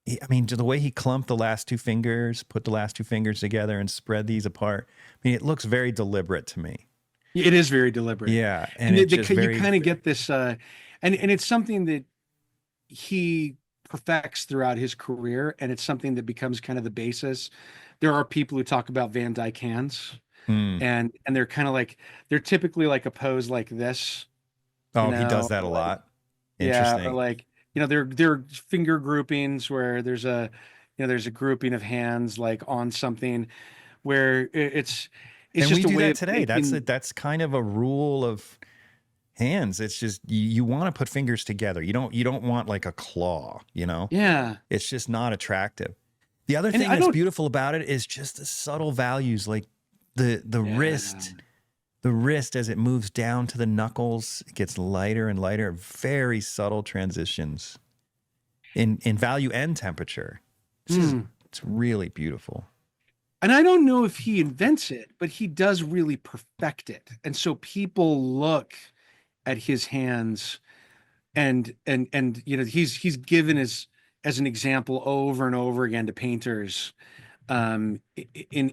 I mean, the way he clumped the last two fingers, put the last two fingers together and spread these apart. I mean, it looks very deliberate to me. It is very deliberate. Yeah. And you kind of get this, and it's something that he perfects throughout his career, and it's something that becomes kind of the basis. There are people who talk about Van Dyck hands, and they're kind of like, they're typically like a pose like this. Oh, he does that a lot. Interesting. Yeah, or like, you know, they're finger groupings where there's a, you know, there's a grouping of hands like on something where it's and just we a do way that of today. making, That's kind of a rule of hands. It's just you want to put fingers together. You don't want like a claw, you know? yeah. It's just not attractive. The other And thing I that's don't, beautiful about it is just the subtle values, like the yeah. wrist. The wrist, as it moves down to the knuckles, it gets lighter and lighter. Very subtle transitions in value and temperature. It's really beautiful. And I don't know if he invents it, but he does really perfect it. And so people look at his hands and you know, he's given as an example over and over again to painters in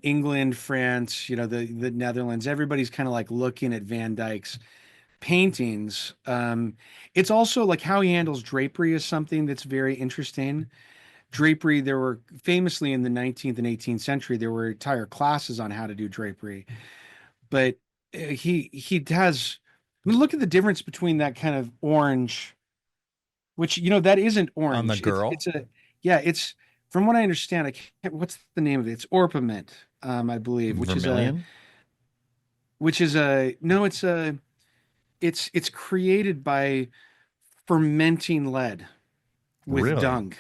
England, France, you know, the Netherlands. Everybody's kind of like looking at Van Dyck's paintings. It's also like how he handles drapery is something that's very interesting. Drapery, there were famously in the 19th and 18th century, there were entire classes on how to do drapery. But he has, I mean, look at the difference between that kind of orange, which, you know, that isn't On the orange. girl? It's a, yeah, it's, from what I understand, I can't, what's the name of it? It's orpiment, I believe, Vermilion? which is a, no, it's a, it's created by fermenting lead with Really? dung.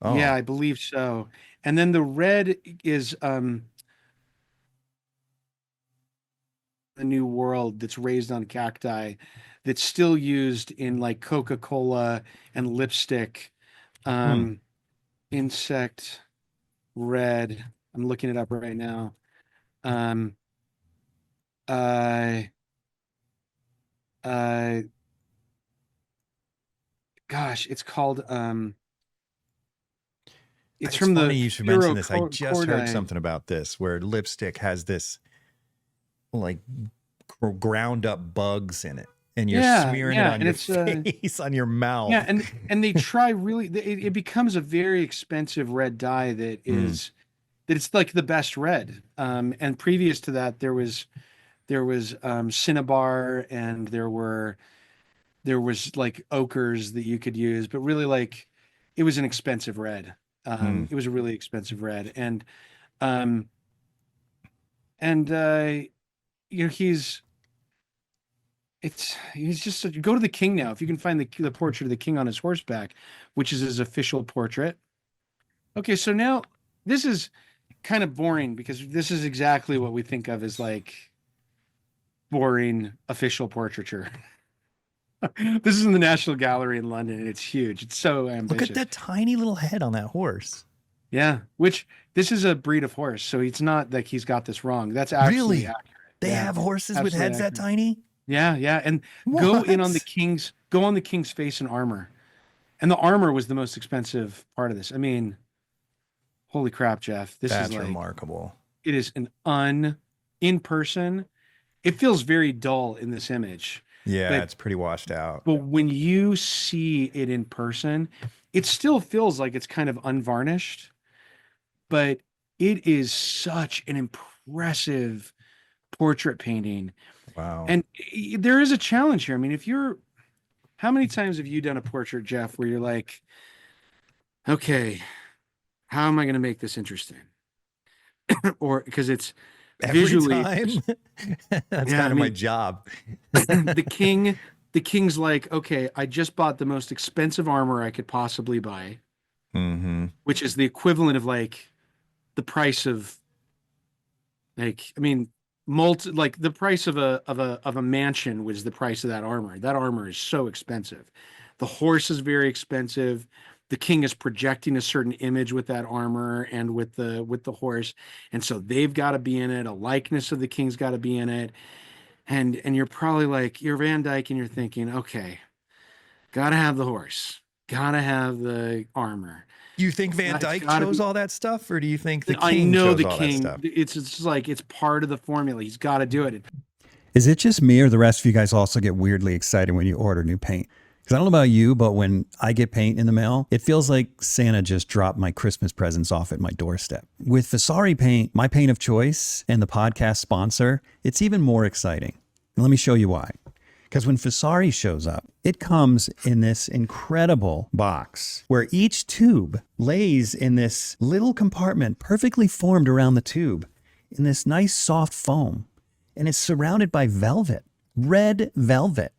Yeah, Oh. I believe so. And then the red is the new world that's raised on cacti that's still used in like Coca-Cola and lipstick. Insect red. I'm looking it up right now. Um uh uh gosh, it's called it's It's from funny the you should mention Furo this. I just heard Cordi. something about this where lipstick has this like ground up bugs in it, and you're Yeah, smearing it yeah, on and your it's face, on your mouth. yeah, and they try really. It becomes a very expensive red dye that it's like the best red. And previous to that, there was cinnabar, and there was like ochres that you could use, but really like it was an expensive red. Mm. It was a really expensive red, um and you know he's just go to the king now if you can find the portrait of the king on his horseback, which is his official portrait. Okay, so now this is kind of boring because this is exactly what we think of as like boring official portraiture. This is in the National Gallery in London, and it's huge. It's so Look at ambitious. that tiny little head on that horse. Yeah, which this is a breed of horse, so it's not like he's got this wrong. That's absolutely Really? accurate. They Yeah, have horses with absolutely heads that accurate. tiny? Yeah, yeah, and What? go on the king's face and armor, and the armor was the most expensive part of this. I mean, holy crap, Jeff! This That's is like remarkable. it is in person. It feels very dull in this image, Yeah, but it's pretty washed out. but when you see it in person, it still feels like it's kind of unvarnished, but it is such an impressive portrait painting. Wow. And there is a challenge here. I mean, how many times have you done a portrait, Jeff, where you're like, okay, how am I going to make this interesting? Or because it's Every visually, time? That's yeah, kind I of my mean, job. the king's like, okay, I just bought the most expensive armor I could possibly buy, Mm-hmm. which is the equivalent of like the price of like, I mean, like the price of a mansion was the price of that armor. That armor is so expensive. The horse is very expensive. The king is projecting a certain image with that armor and with the horse, and so they've got to be in it. A likeness of the king's got to be in it, and you're probably like you're Van Dyke, and you're thinking, okay, gotta have the horse, gotta have the armor. You think Van It's Dyke got to chose be. all that stuff, or do you think the I king know chose the all that king. stuff? It's just like it's part of the formula. He's got to do it. Is it just me or the rest of you guys also get weirdly excited when you order new paint? Because I don't know about you, but when I get paint in the mail, it feels like Santa just dropped my Christmas presents off at my doorstep. With Vasari paint, my paint of choice and the podcast sponsor, it's even more exciting. And let me show you why. Because when Vasari shows up, it comes in this incredible box where each tube lays in this little compartment perfectly formed around the tube in this nice soft foam. And it's surrounded by velvet, red velvet.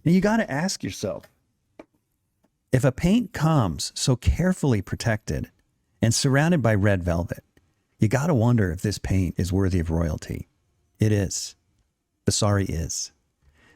Now you got to ask yourself, if a paint comes so carefully protected and surrounded by red velvet, you got to wonder if this paint is worthy of royalty. It is. Vasari is.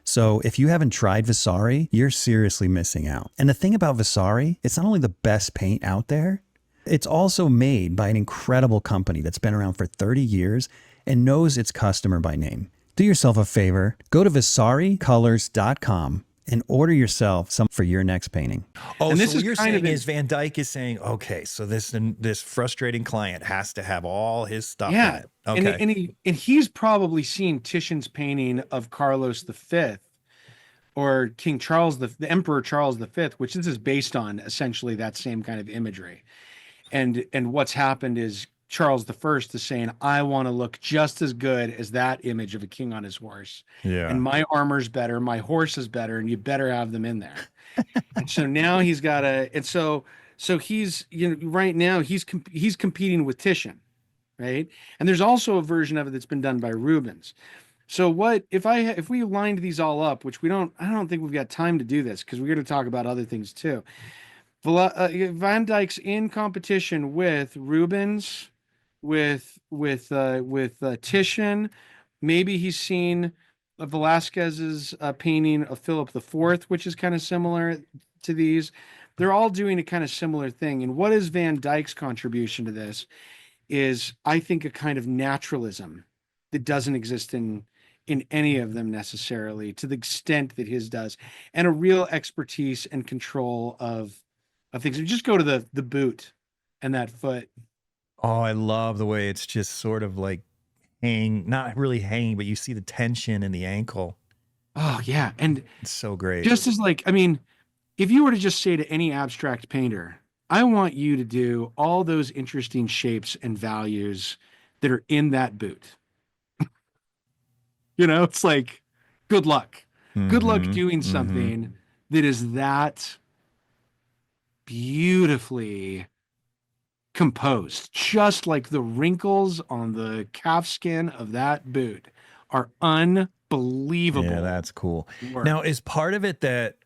So if you haven't tried Vasari, you're seriously missing out. And the thing about Vasari, it's not only the best paint out there, it's also made by an incredible company that's been around for 30 years and knows its customer by name. Do yourself a favor, go to vasaricolors.com and order yourself some for your next painting. Oh, And so this what is you're kind saying of is Van Dyke is saying, okay, so this frustrating client has to have all his stuff in Yeah, it. Okay. and he's probably seen Titian's painting of Carlos V or King Charles the Emperor Charles V, which this is based on essentially that same kind of imagery. And what's happened is Charles I is saying, I want to look just as good as that image of a king on his horse. Yeah. And my armor's better, my horse is better, and you better have them in there. And so now he's got so he's right now he's competing with Titian, right? And there's also a version of it that's been done by Rubens. So what if we lined these all up, which I don't think we've got time to do this because we're going to talk about other things too. Van Dyke's in competition with Rubens, with Titian. Maybe he's seen Velasquez's painting of Philip IV, which is kind of similar to these. They're all doing a kind of similar thing. And what is Van Dyke's contribution to this? Is I think a kind of naturalism that doesn't exist in any of them necessarily, to the extent that his does, and a real expertise and control of things. Just go to the boot and that foot. Oh, I love the way it's just sort of like not really hanging, but you see the tension in the ankle. Oh yeah. And It's so great. just as like, I mean, if you were to just say to any abstract painter, I want you to do all those interesting shapes and values that are in that boot. You know, it's like, good luck. Good luck doing something that is that beautifully composed. Just like the wrinkles on the calf skin of that boot are unbelievable. Yeah, that's cool. work. Now, is part of it that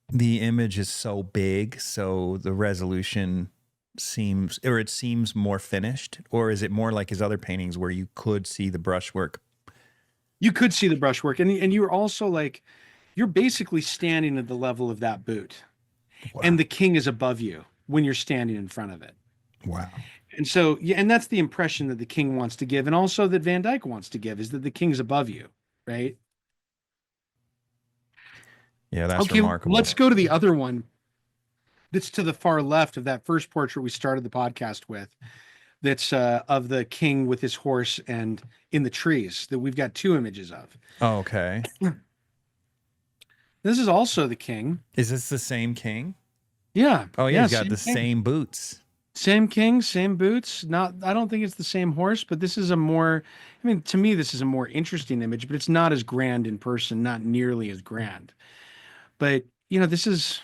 the image is so big, so the resolution seems more finished, or is it more like his other paintings where you could see the brushwork? You could see the brushwork, and you're also like, you're basically standing at the level of that boot, Wow. and the king is above you when you're standing in front of it. Wow. And so, yeah, and that's the impression that the king wants to give, and also that Van Dyck wants to give, is that the king's above you, right? Yeah, that's Okay, remarkable. let's go to the other one that's to the far left of that first portrait we started the podcast with. That's of the king with his horse and in the trees that we've got two images of. Oh, okay. This is also the king. Is this the same king? Yeah. Oh, yeah, he's got same the king. same boots. Same king, same boots. I don't think it's the same horse, but this is to me, this is a more interesting image, but it's not as grand in person, not nearly as grand. But, this is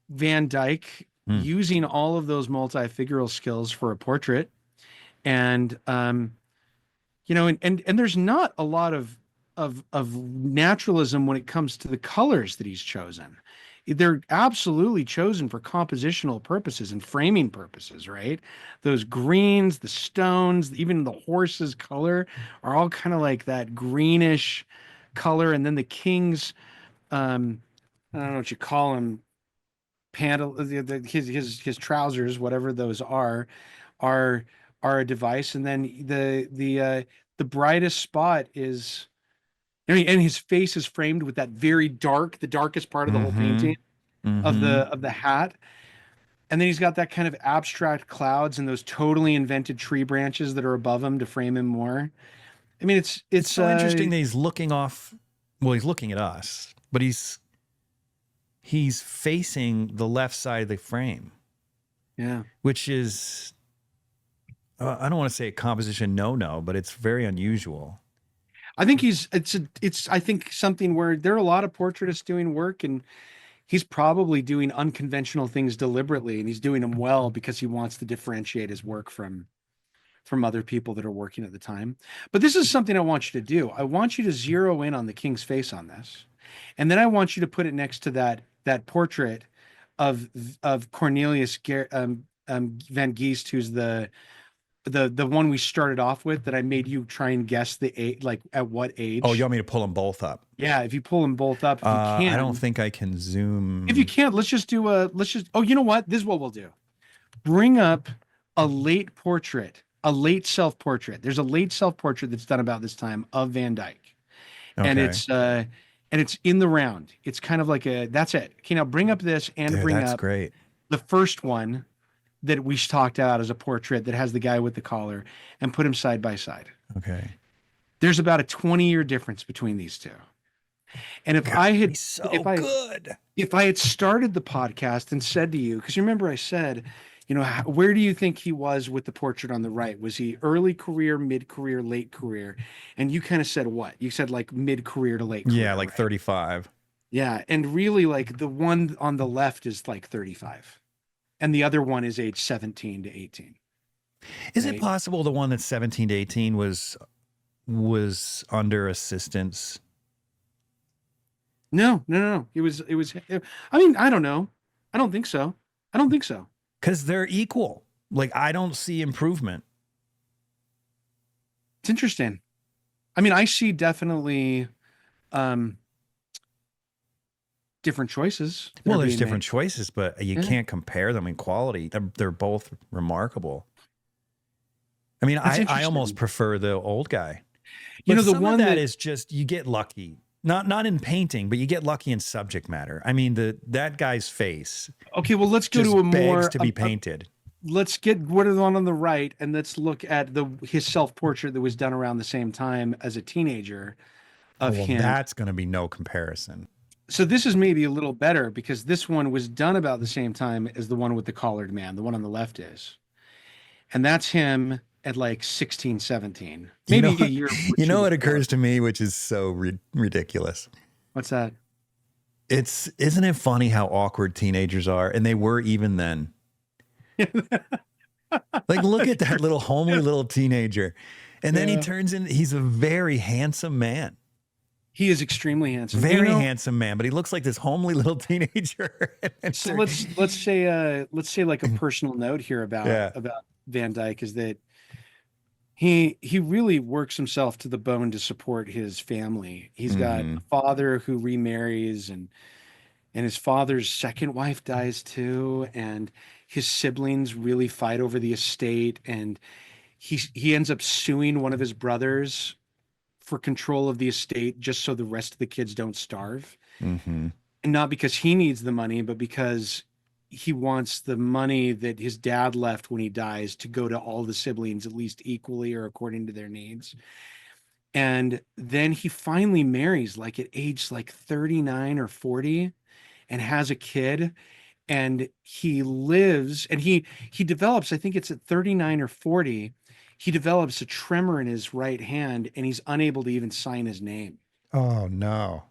Van Dyck using all of those multi-figural skills for a portrait. And, and there's not a lot of naturalism when it comes to the colors that he's chosen. They're absolutely chosen for compositional purposes and framing purposes, right? Those greens, the stones, even the horse's color are all kind of like that greenish color. And then the king's, I don't know what you call them, his trousers, whatever those are a device. And then the brightest spot is, and his face is framed with that very the darkest part of the whole painting of the hat. And then he's got that kind of abstract clouds and those totally invented tree branches that are above him to frame him more. I mean, it's so interesting that he's looking off. Well, he's looking at us, but he's facing the left side of the frame. Yeah. Which is, I don't want to say a composition no, but it's very unusual. I think I think something where there are a lot of portraitists doing work, and he's probably doing unconventional things deliberately, and he's doing them well because he wants to differentiate his work from other people that are working at the time. But this is something I want you to do. I want you to zero in on the king's face on this. And then I want you to put it next to that portrait of Cornelius Van Geest, who's the one we started off with, that I made you try and guess the age, like at what age. Oh, you want me to pull them both up? Yeah, if you pull them both up, if you can. I don't think I can zoom. If you can't, let's just, oh, you know what? This is what we'll do. Bring up a late self-portrait. There's a late self-portrait that's done about this time of Van Dyck. Okay. And it's in the round. It's kind of like that's it. Okay, now bring up this and bring that's up great. The first one that we talked about as a portrait that has the guy with the collar, and put him side by side. Okay. There's about a 20-year difference between these two. And if I had started the podcast and said to you, because you remember I said, where do you think he was with the portrait on the right? Was he early career, mid-career, late career? And you kind of said what? You said like mid-career to late career. Yeah, like right? 35. Yeah, and really like the one on the left is like 35. And the other one is age 17 to 18. Is it possible the one that's 17 to 18 was under assistance? No. It was, I mean, I don't know. I don't think so. Because they're equal. Like, I don't see improvement. It's interesting. I mean, I see definitely different choices. Well, there's different choices, but you can't compare them in quality. They're both remarkable. I mean, I almost prefer the old guy. But the one that is just, you get lucky. Not in painting, but you get lucky in subject matter. I mean, that guy's face. Okay, well, let's go to a more to be painted. let's get rid of the one on the right, and let's look at his self-portrait that was done around the same time as a teenager Oh, of well, him. that's going to be no comparison. So this is maybe a little better because this one was done about the same time as the one with the collared man. The one on the left is. And that's him at like 16, 17. Maybe a year or you two know what before. occurs to me, which is so ridiculous. What's that? Isn't it funny how awkward teenagers are? And they were even then. Like, look at that little homely little teenager. And then he turns in, he's a very handsome man. He is extremely handsome. Very handsome man, but he looks like this homely little teenager. So let's say like a personal note here about Van Dyck is that he really works himself to the bone to support his family. He's got a father who remarries, and his father's second wife dies too, and his siblings really fight over the estate, and he ends up suing one of his brothers for control of the estate just so the rest of the kids don't starve. And not because he needs the money, but because he wants the money that his dad left when he dies to go to all the siblings at least equally or according to their needs. And then he finally marries like at age like 39 or 40 and has a kid, and he lives, and he develops, I think it's at 39 or 40, he develops a tremor in his right hand, and he's unable to even sign his name. Oh, no.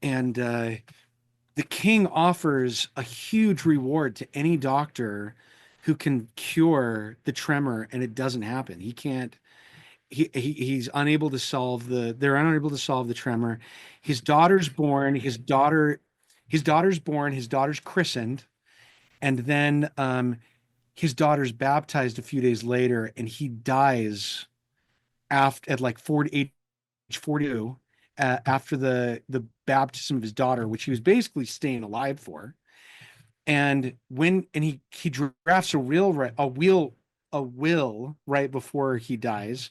And the king offers a huge reward to any doctor who can cure the tremor, and it doesn't happen. He can't. He's unable to solve they're unable to solve the tremor. His daughter's born. His daughter's born. His daughter's christened, and then his daughter's baptized a few days later, and he dies at like 40, age 42, after the baptism of his daughter, which he was basically staying alive for. And he drafts a will right before he dies,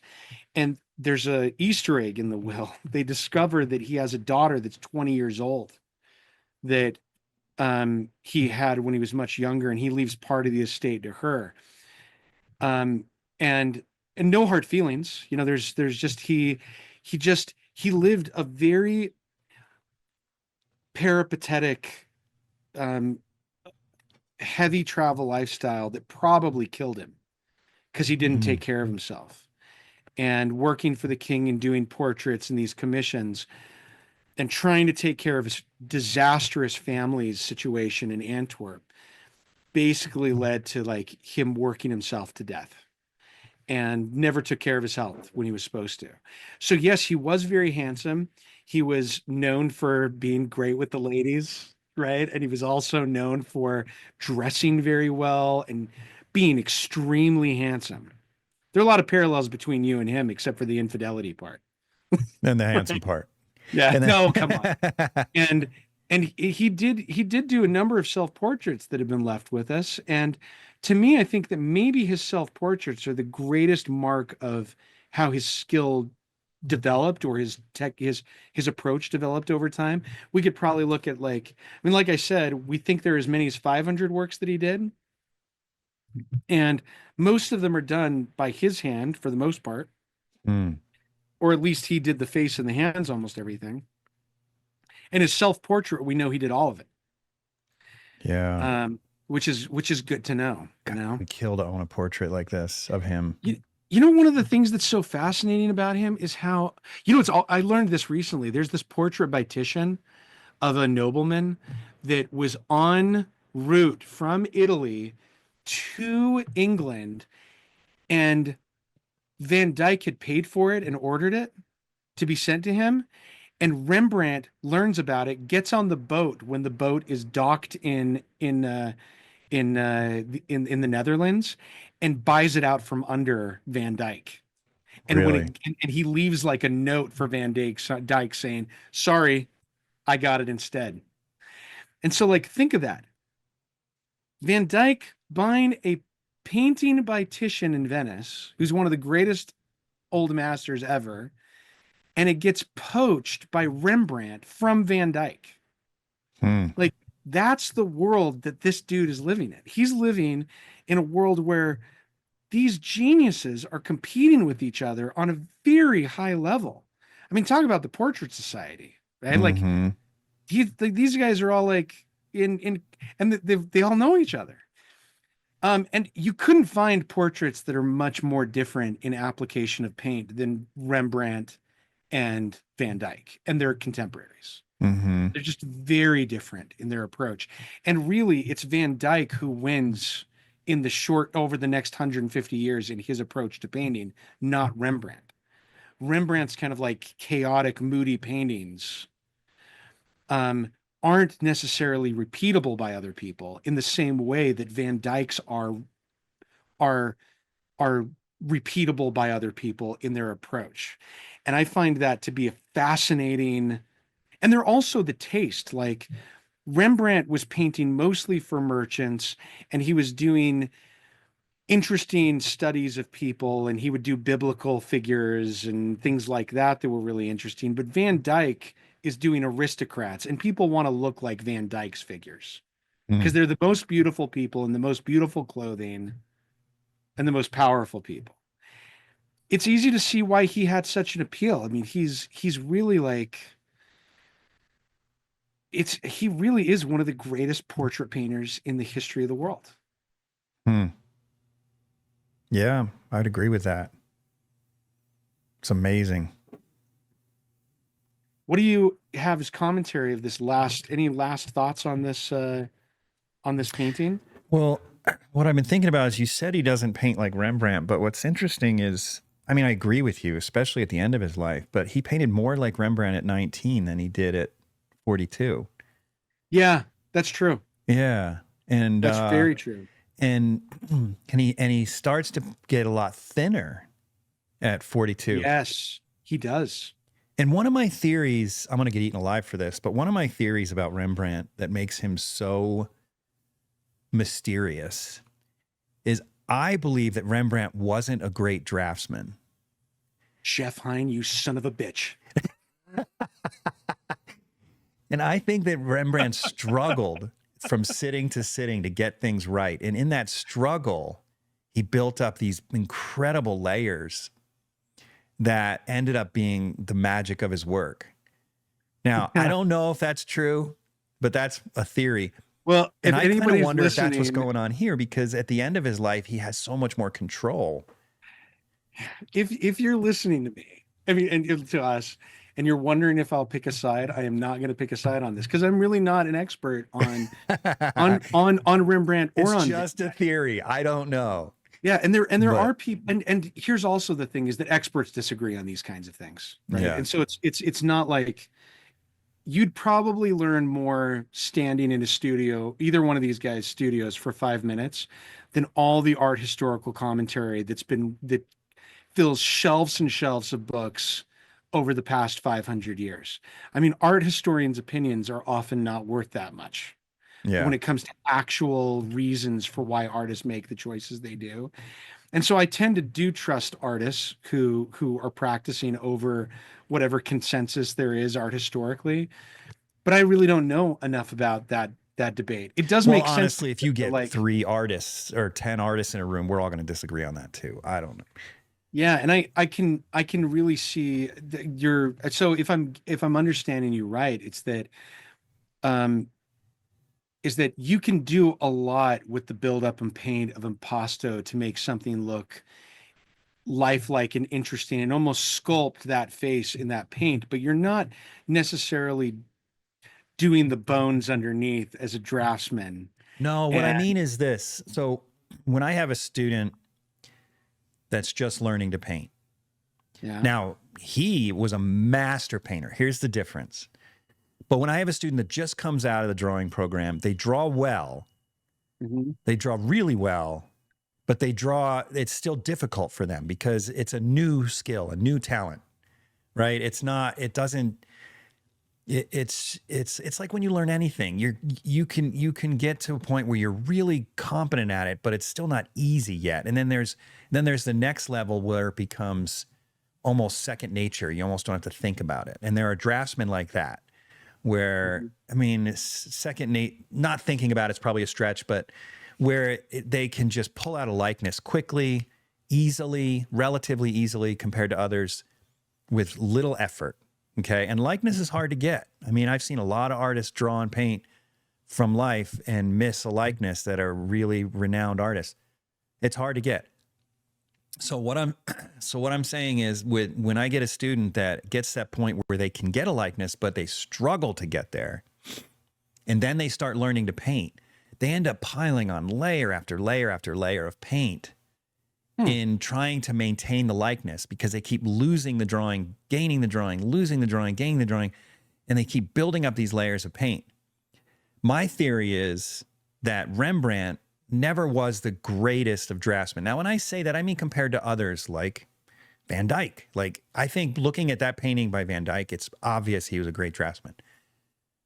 and there's a Easter egg in the will. They discover that he has a daughter that's 20 years old that he had when he was much younger, and he leaves part of the estate to her. And no hard feelings, there's just he lived a very peripatetic, heavy travel lifestyle that probably killed him because he didn't take care of himself. And working for the king and doing portraits and these commissions and trying to take care of his disastrous family's situation in Antwerp basically led to like him working himself to death, and never took care of his health when he was supposed to. So yes, he was very handsome. He was known for being great with the ladies, right? And he was also known for dressing very well and being extremely handsome. There are a lot of parallels between you and him, except for the infidelity part. And the handsome part. Yeah, And then- no, come on. And he did do a number of self-portraits that have been left with us. And to me, I think that maybe his self-portraits are the greatest mark of how his skill developed, or his approach developed over time. We could probably look at like I said, we think there are as many as 500 works that he did. And most of them are done by his hand for the most part. Or at least he did the face and the hands, almost everything. And his self-portrait, we know he did all of it. Yeah. Which is good to know. God, I'd be killed to own a portrait like this of him. One of the things that's so fascinating about him is how, I learned this recently. There's this portrait by Titian of a nobleman that was en route from Italy to England, and Van Dyck had paid for it and ordered it to be sent to him. And Rembrandt learns about it, gets on the boat when the boat is docked in the Netherlands, and buys it out from under Van Dyck. And Really? and he leaves like a note for Van Dyck saying, "Sorry, I got it instead." And so, like, think of that. Van Dyck buying a painting by Titian in Venice, who's one of the greatest old masters ever, and it gets poached by Rembrandt from Van Dyck. Like, That's the world that this dude is living in. He's living in a world where these geniuses are competing with each other on a very high level. I mean, talk about the Portrait Society, right? Like Mm-hmm. these guys are all like and they all know each other. And you couldn't find portraits that are much more different in application of paint than Rembrandt and Van Dyck and their contemporaries. Mm-hmm. They're just very different in their approach. And really, it's Van Dyck who wins in the short over the next 150 years in his approach to painting, not Rembrandt. Rembrandt's kind of like chaotic, moody paintings aren't necessarily repeatable by other people in the same way that Van Dyck's are repeatable by other people in their approach. And I find that to be a fascinating, and they're also the taste. Like Rembrandt was painting mostly for merchants, and he was doing interesting studies of people, and he would do biblical figures and things like that were really interesting. But Van Dyck is doing aristocrats, and people want to look like Van Dyck's figures because they're the most beautiful people in the most beautiful clothing and the most powerful people. It's easy to see why he had such an appeal. I mean, he's really like he really is one of the greatest portrait painters in the history of the world. Yeah, I'd agree with that. It's amazing. What do you have as commentary of this any last thoughts on this painting? Well, what I've been thinking about is you said he doesn't paint like Rembrandt, but what's interesting is, I mean, I agree with you, especially at the end of his life, but he painted more like Rembrandt at 19 than he did at 42. Yeah, that's true. Yeah. And that's very true. And he starts to get a lot thinner at 42. Yes, he does. And one of my theories, I'm going to get eaten alive for this, but one of my theories about Rembrandt that makes him so mysterious is I believe that Rembrandt wasn't a great draftsman. Chef HEIN, you son of a bitch. And I think that Rembrandt struggled from sitting to sitting to get things right. And in that struggle, he built up these incredible layers that ended up being the magic of his work. Now, I don't know if that's true, but that's a theory. Well, and I kind of wonder if that's what's going on here, because at the end of his life, he has so much more control. If you're listening to me, I mean, and to us, and you're wondering if I'll pick a side, I am not going to pick a side on this because I'm really not an expert on Rembrandt or it's on just a theory. I don't know. Yeah, and there are people, and here's also the thing is that experts disagree on these kinds of things, right? Yeah. And so it's not like you'd probably learn more standing in a studio, either one of these guys' studios for 5 minutes, than all the art historical commentary that fills shelves and shelves of books over the past 500 years. I mean, art historians' opinions are often not worth that much. Yeah. When it comes to actual reasons for why artists make the choices they do. And so I tend to trust artists who are practicing over whatever consensus there is art historically. But I really don't know enough about that debate. It does make sense. Honestly, if you get 3 artists or 10 artists in a room, we're all going to disagree on that too. I don't know. Yeah, and I can really see so if I'm understanding you right, it's that is that you can do a lot with the buildup and paint of impasto to make something look lifelike and interesting and almost sculpt that face in that paint, but you're not necessarily doing the bones underneath as a draftsman. No, what I mean is this. So when I have a student that's just learning to paint, now he was a master painter. Here's the difference. But when I have a student that just comes out of the drawing program, they draw well, they draw really well, but it's still difficult for them because it's a new skill, a new talent, right? It's like when you learn anything, you can get to a point where you're really competent at it, but it's still not easy yet. And then there's the next level where it becomes almost second nature. You almost don't have to think about it. And there are draftsmen like that, where, I mean, it's not thinking about it's probably a stretch, but where they can just pull out a likeness quickly, easily, relatively easily compared to others with little effort. Okay. And likeness is hard to get. I mean, I've seen a lot of artists draw and paint from life and miss a likeness that are really renowned artists. It's hard to get. So what I'm saying is, when I get a student that gets to that point where they can get a likeness, but they struggle to get there, and then they start learning to paint, they end up piling on layer after layer after layer of paint in trying to maintain the likeness, because they keep losing the drawing, gaining the drawing, losing the drawing, gaining the drawing, and they keep building up these layers of paint. My theory is that Rembrandt never was the greatest of draftsmen. Now, when I say that, I mean compared to others like Van Dyck. Like, I think looking at that painting by Van Dyck, it's obvious he was a great draftsman.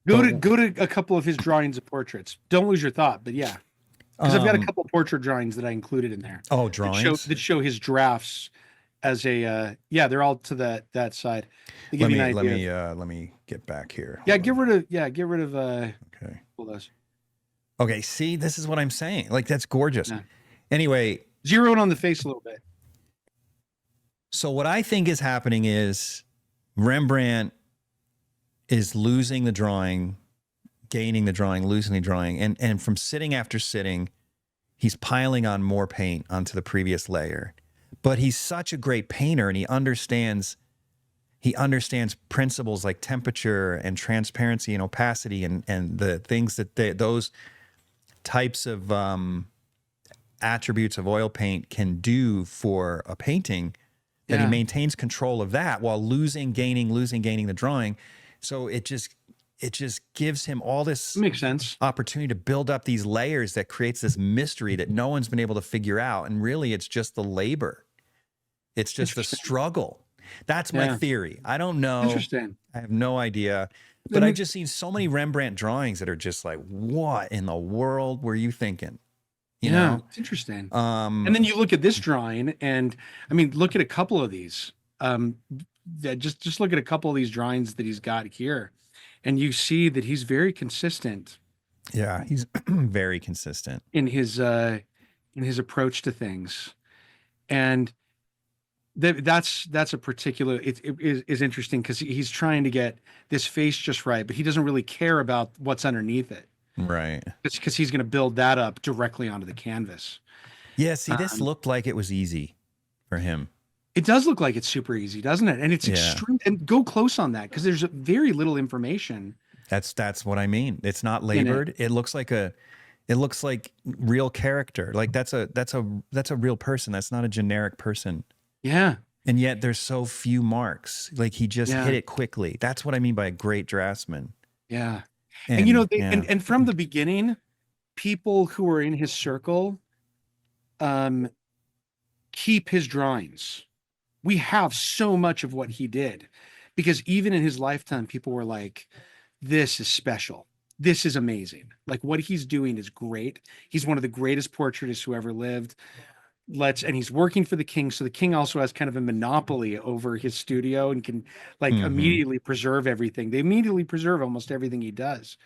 Go to a couple of his drawings of portraits. Don't lose your thought, but yeah, because I've got a couple of portrait drawings that I included in there. Oh, drawings that show his drafts as a they're all to that side. They give you an idea. Let me get back here. Yeah, get rid of okay. Pull those. Okay, see, this is what I'm saying. Like, that's gorgeous. Yeah. Anyway, zero in on the face a little bit. So what I think is happening is Rembrandt is losing the drawing, gaining the drawing, losing the drawing. And from sitting after sitting, he's piling on more paint onto the previous layer. But he's such a great painter, and he understands principles like temperature and transparency and opacity and the things that those types of attributes of oil paint can do for a painting, that he maintains control of that while losing, gaining the drawing. So it just gives him all this makes sense opportunity to build up these layers that creates this mystery that no one's been able to figure out. And really, it's just the labor. It's just the struggle. That's my theory. I don't know. Interesting. I have no idea. But I've just seen so many Rembrandt drawings that are just like, what in the world were you thinking? You know? It's interesting. And then you look at this drawing, and I mean, look at a couple of these. Just look at a couple of these drawings that he's got here, and you see that he's very consistent. Yeah, he's very consistent in his approach to things, and that's a particular. It is interesting because he's trying to get this face just right, but he doesn't really care about what's underneath it. Right. It's because he's going to build that up directly onto the canvas. Yeah, see, this looked like it was easy for him. It does look like it's super easy, doesn't it? And it's extreme. And go close on that, because there's very little information. That's what I mean. It's not labored. It looks like real character. Like that's a real person. That's not a generic person. Yeah. And yet there's so few marks. Like, he just hit it quickly. That's what I mean by a great draftsman. Yeah. And you know, and from the beginning, people who are in his circle keep his drawings. We have so much of what he did, because even in his lifetime, people were like, this is special. This is amazing. Like, what he's doing is great. He's one of the greatest portraitists who ever lived. And he's working for the king. So the king also has kind of a monopoly over his studio and can immediately preserve everything. They immediately preserve almost everything he does.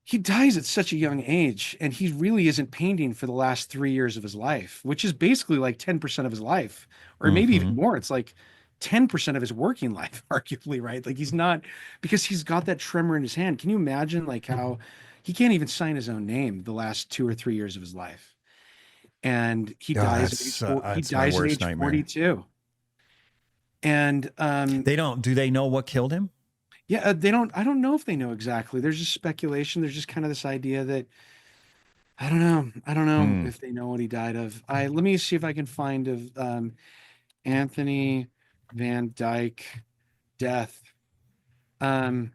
He dies at such a young age, and he really isn't painting for the last 3 years of his life, which is basically like 10% of his life, or maybe even more. It's like 10% of his working life, arguably, right? Like, he's not, because he's got that tremor in his hand. Can you imagine like how he can't even sign his own name the last 2 or 3 years of his life? And he dies at age 42. And do they know what killed him? Yeah, they don't. I don't know if they know exactly. There's just speculation. There's just kind of this idea that I don't know if they know what he died of. Let me see if I can find of Anthony Van Dyck death. Let's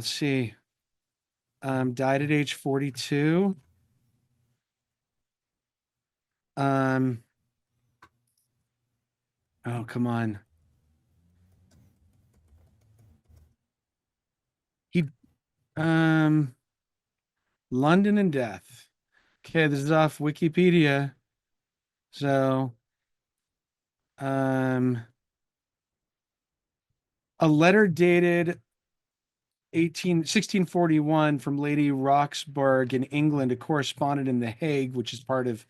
see. Died at age 42. Oh, come on. He London and death. Okay, this is off Wikipedia. So A letter dated 1641 from Lady Roxburgh in England, a correspondent in The Hague, which is part of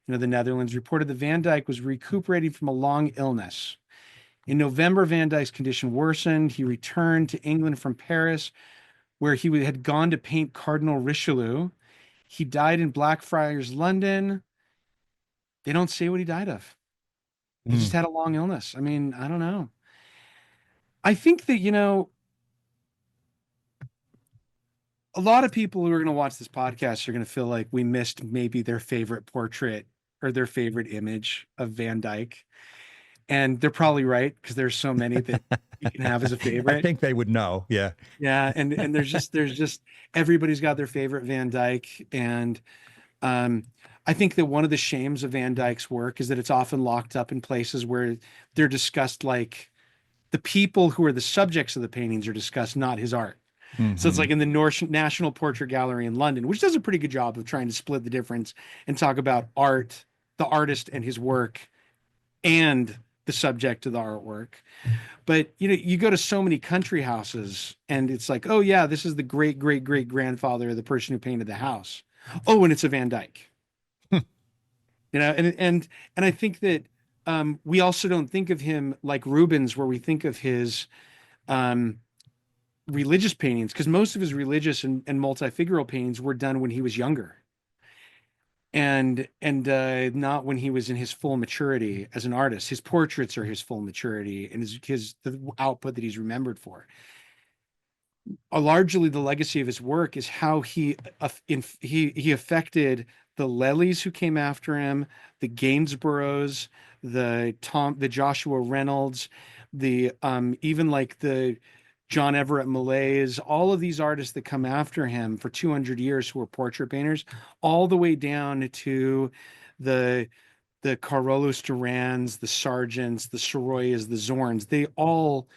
the Netherlands, reported that Van Dyck was recuperating from a long illness. In November, Van Dyck's condition worsened. He returned to England from Paris, where he had gone to paint Cardinal Richelieu. He died in Blackfriars, London. They don't say what he died of. He just had a long illness. I mean, I don't know. I think that, a lot of people who are going to watch this podcast are going to feel like we missed maybe their favorite portrait or their favorite image of Van Dyck. And they're probably right, because there's so many that you can have as a favorite. I think they would know. Yeah. Yeah. And there's just everybody's got their favorite Van Dyck. And I think that one of the shames of Van Dyck's work is that it's often locked up in places where they're discussed, like the people who are the subjects of the paintings are discussed, not his art. So it's like in the National Portrait Gallery in London, which does a pretty good job of trying to split the difference and talk about art, the artist and his work, and the subject of the artwork. But you go to so many country houses and it's like, oh yeah, this is the great great great grandfather of the person who painted the house. Oh, and it's a Van Dyck. And I think that we also don't think of him like Rubens, where we think of his religious paintings, because most of his religious and multifigural paintings were done when he was younger, and not when he was in his full maturity as an artist. His portraits are his full maturity and the output that he's remembered for. Largely the legacy of his work is how he affected the Lellys who came after him, the Gainsboroughs, the Joshua Reynolds, the even like the John Everett Malays, all of these artists that come after him for 200 years who were portrait painters, all the way down to the Carolus Durans, the Sargents, the Soroyas, the Zorns. They all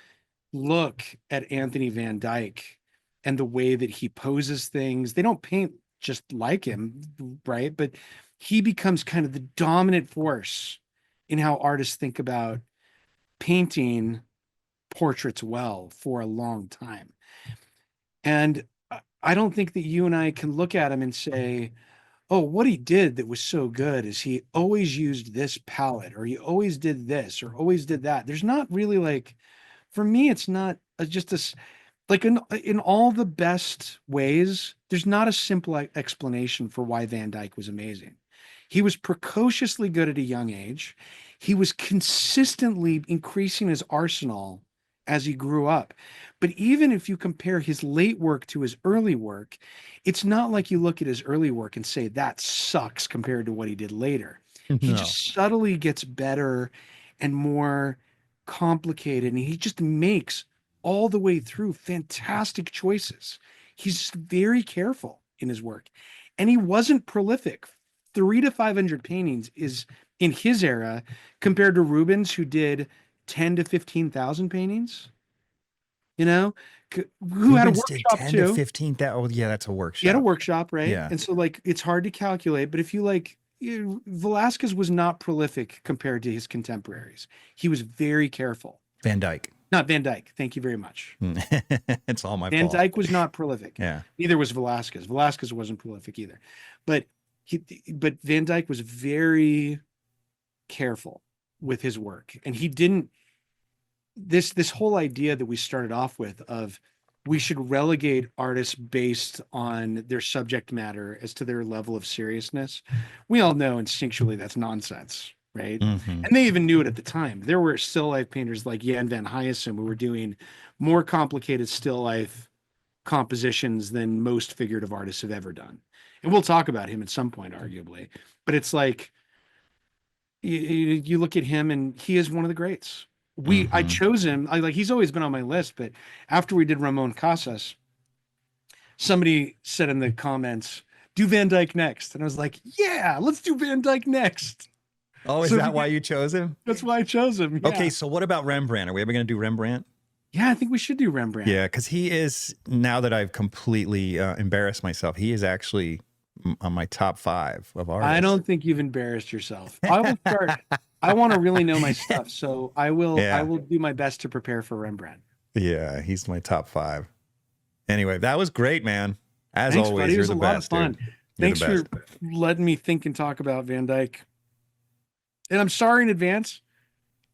look at Anthony Van Dyck and the way that he poses things. They don't paint just like him, right? But he becomes kind of the dominant force in how artists think about painting portraits well for a long time. And I don't think that you and I can look at him and say, oh, what he did that was so good is he always used this palette, or he always did this, or always did that. There's not really, like, for me, it's not just a, like in all the best ways, there's not a simple explanation for why Van Dyck was amazing. He was precociously good at a young age. He was consistently increasing his arsenal as he grew up. But even if you compare his late work to his early work, it's not like you look at his early work and say that sucks compared to what he did later. He just subtly gets better and more complicated, and he just makes all the way through fantastic choices. He's just very careful in his work, and he wasn't prolific. 300 to 500 paintings is in his era compared to Rubens, who did 10 to 15,000 paintings, who had a workshop 10 too. To 15,000. Oh yeah, that's a workshop. He had a workshop, right? Yeah. And so like, it's hard to calculate, but if you like, Velázquez was not prolific compared to his contemporaries. He was very careful. Van Dyck. Not Van Dyck. Thank you very much. It's all my Van fault. Van Dyck was not prolific. Yeah. Neither was Velázquez. Velázquez wasn't prolific either. But Van Dyck was very careful with his work. And he didn't, this whole idea that we started off with of we should relegate artists based on their subject matter as to their level of seriousness. We all know instinctually that's nonsense, right? And they even knew it at the time. There were still life painters like Jan van Heysen who were doing more complicated still life compositions than most figurative artists have ever done. And we'll talk about him at some point, arguably. But it's like, you look at him and he is one of the greats. I chose him. He's always been on my list, but after we did Ramon Casas, somebody said in the comments, do Van Dyck next. And I was like, yeah, let's do Van Dyck next. Oh, is that why you chose him? That's why I chose him. Yeah. Okay, so what about Rembrandt? Are we ever going to do Rembrandt? Yeah, I think we should do Rembrandt. Yeah, because he is, now that I've completely embarrassed myself, he is actually on my top 5 of artists. I don't think you've embarrassed yourself. I will start. I want to really know my stuff, so I will do my best to prepare for Rembrandt. Yeah, he's my top 5. Anyway, that was great, man. As Thanks, always, buddy. It you're was the a lot best, of fun. dude. You're Thanks the for best. letting me think and talk about Van Dyck. And I'm sorry in advance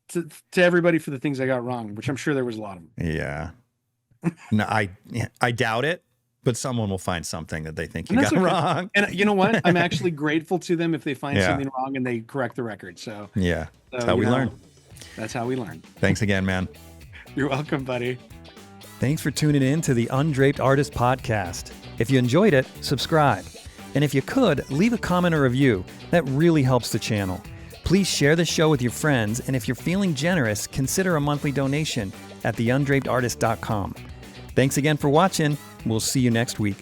to everybody for the things I got wrong, which I'm sure there was a lot of them. Yeah. No, I doubt it, but someone will find something that they think you And that's got okay. wrong. And you know what? I'm actually grateful to them if they find Yeah. something wrong and they correct the record. So Yeah, that's So, how we you know, learn. that's how we learn. Thanks again, man. You're welcome, buddy. Thanks for tuning in to the Undraped Artist Podcast. If you enjoyed it, subscribe. And if you could, leave a comment or review. That really helps the channel. Please share the show with your friends, and if you're feeling generous, consider a monthly donation at theundrapedartist.com. Thanks again for watching. We'll see you next week.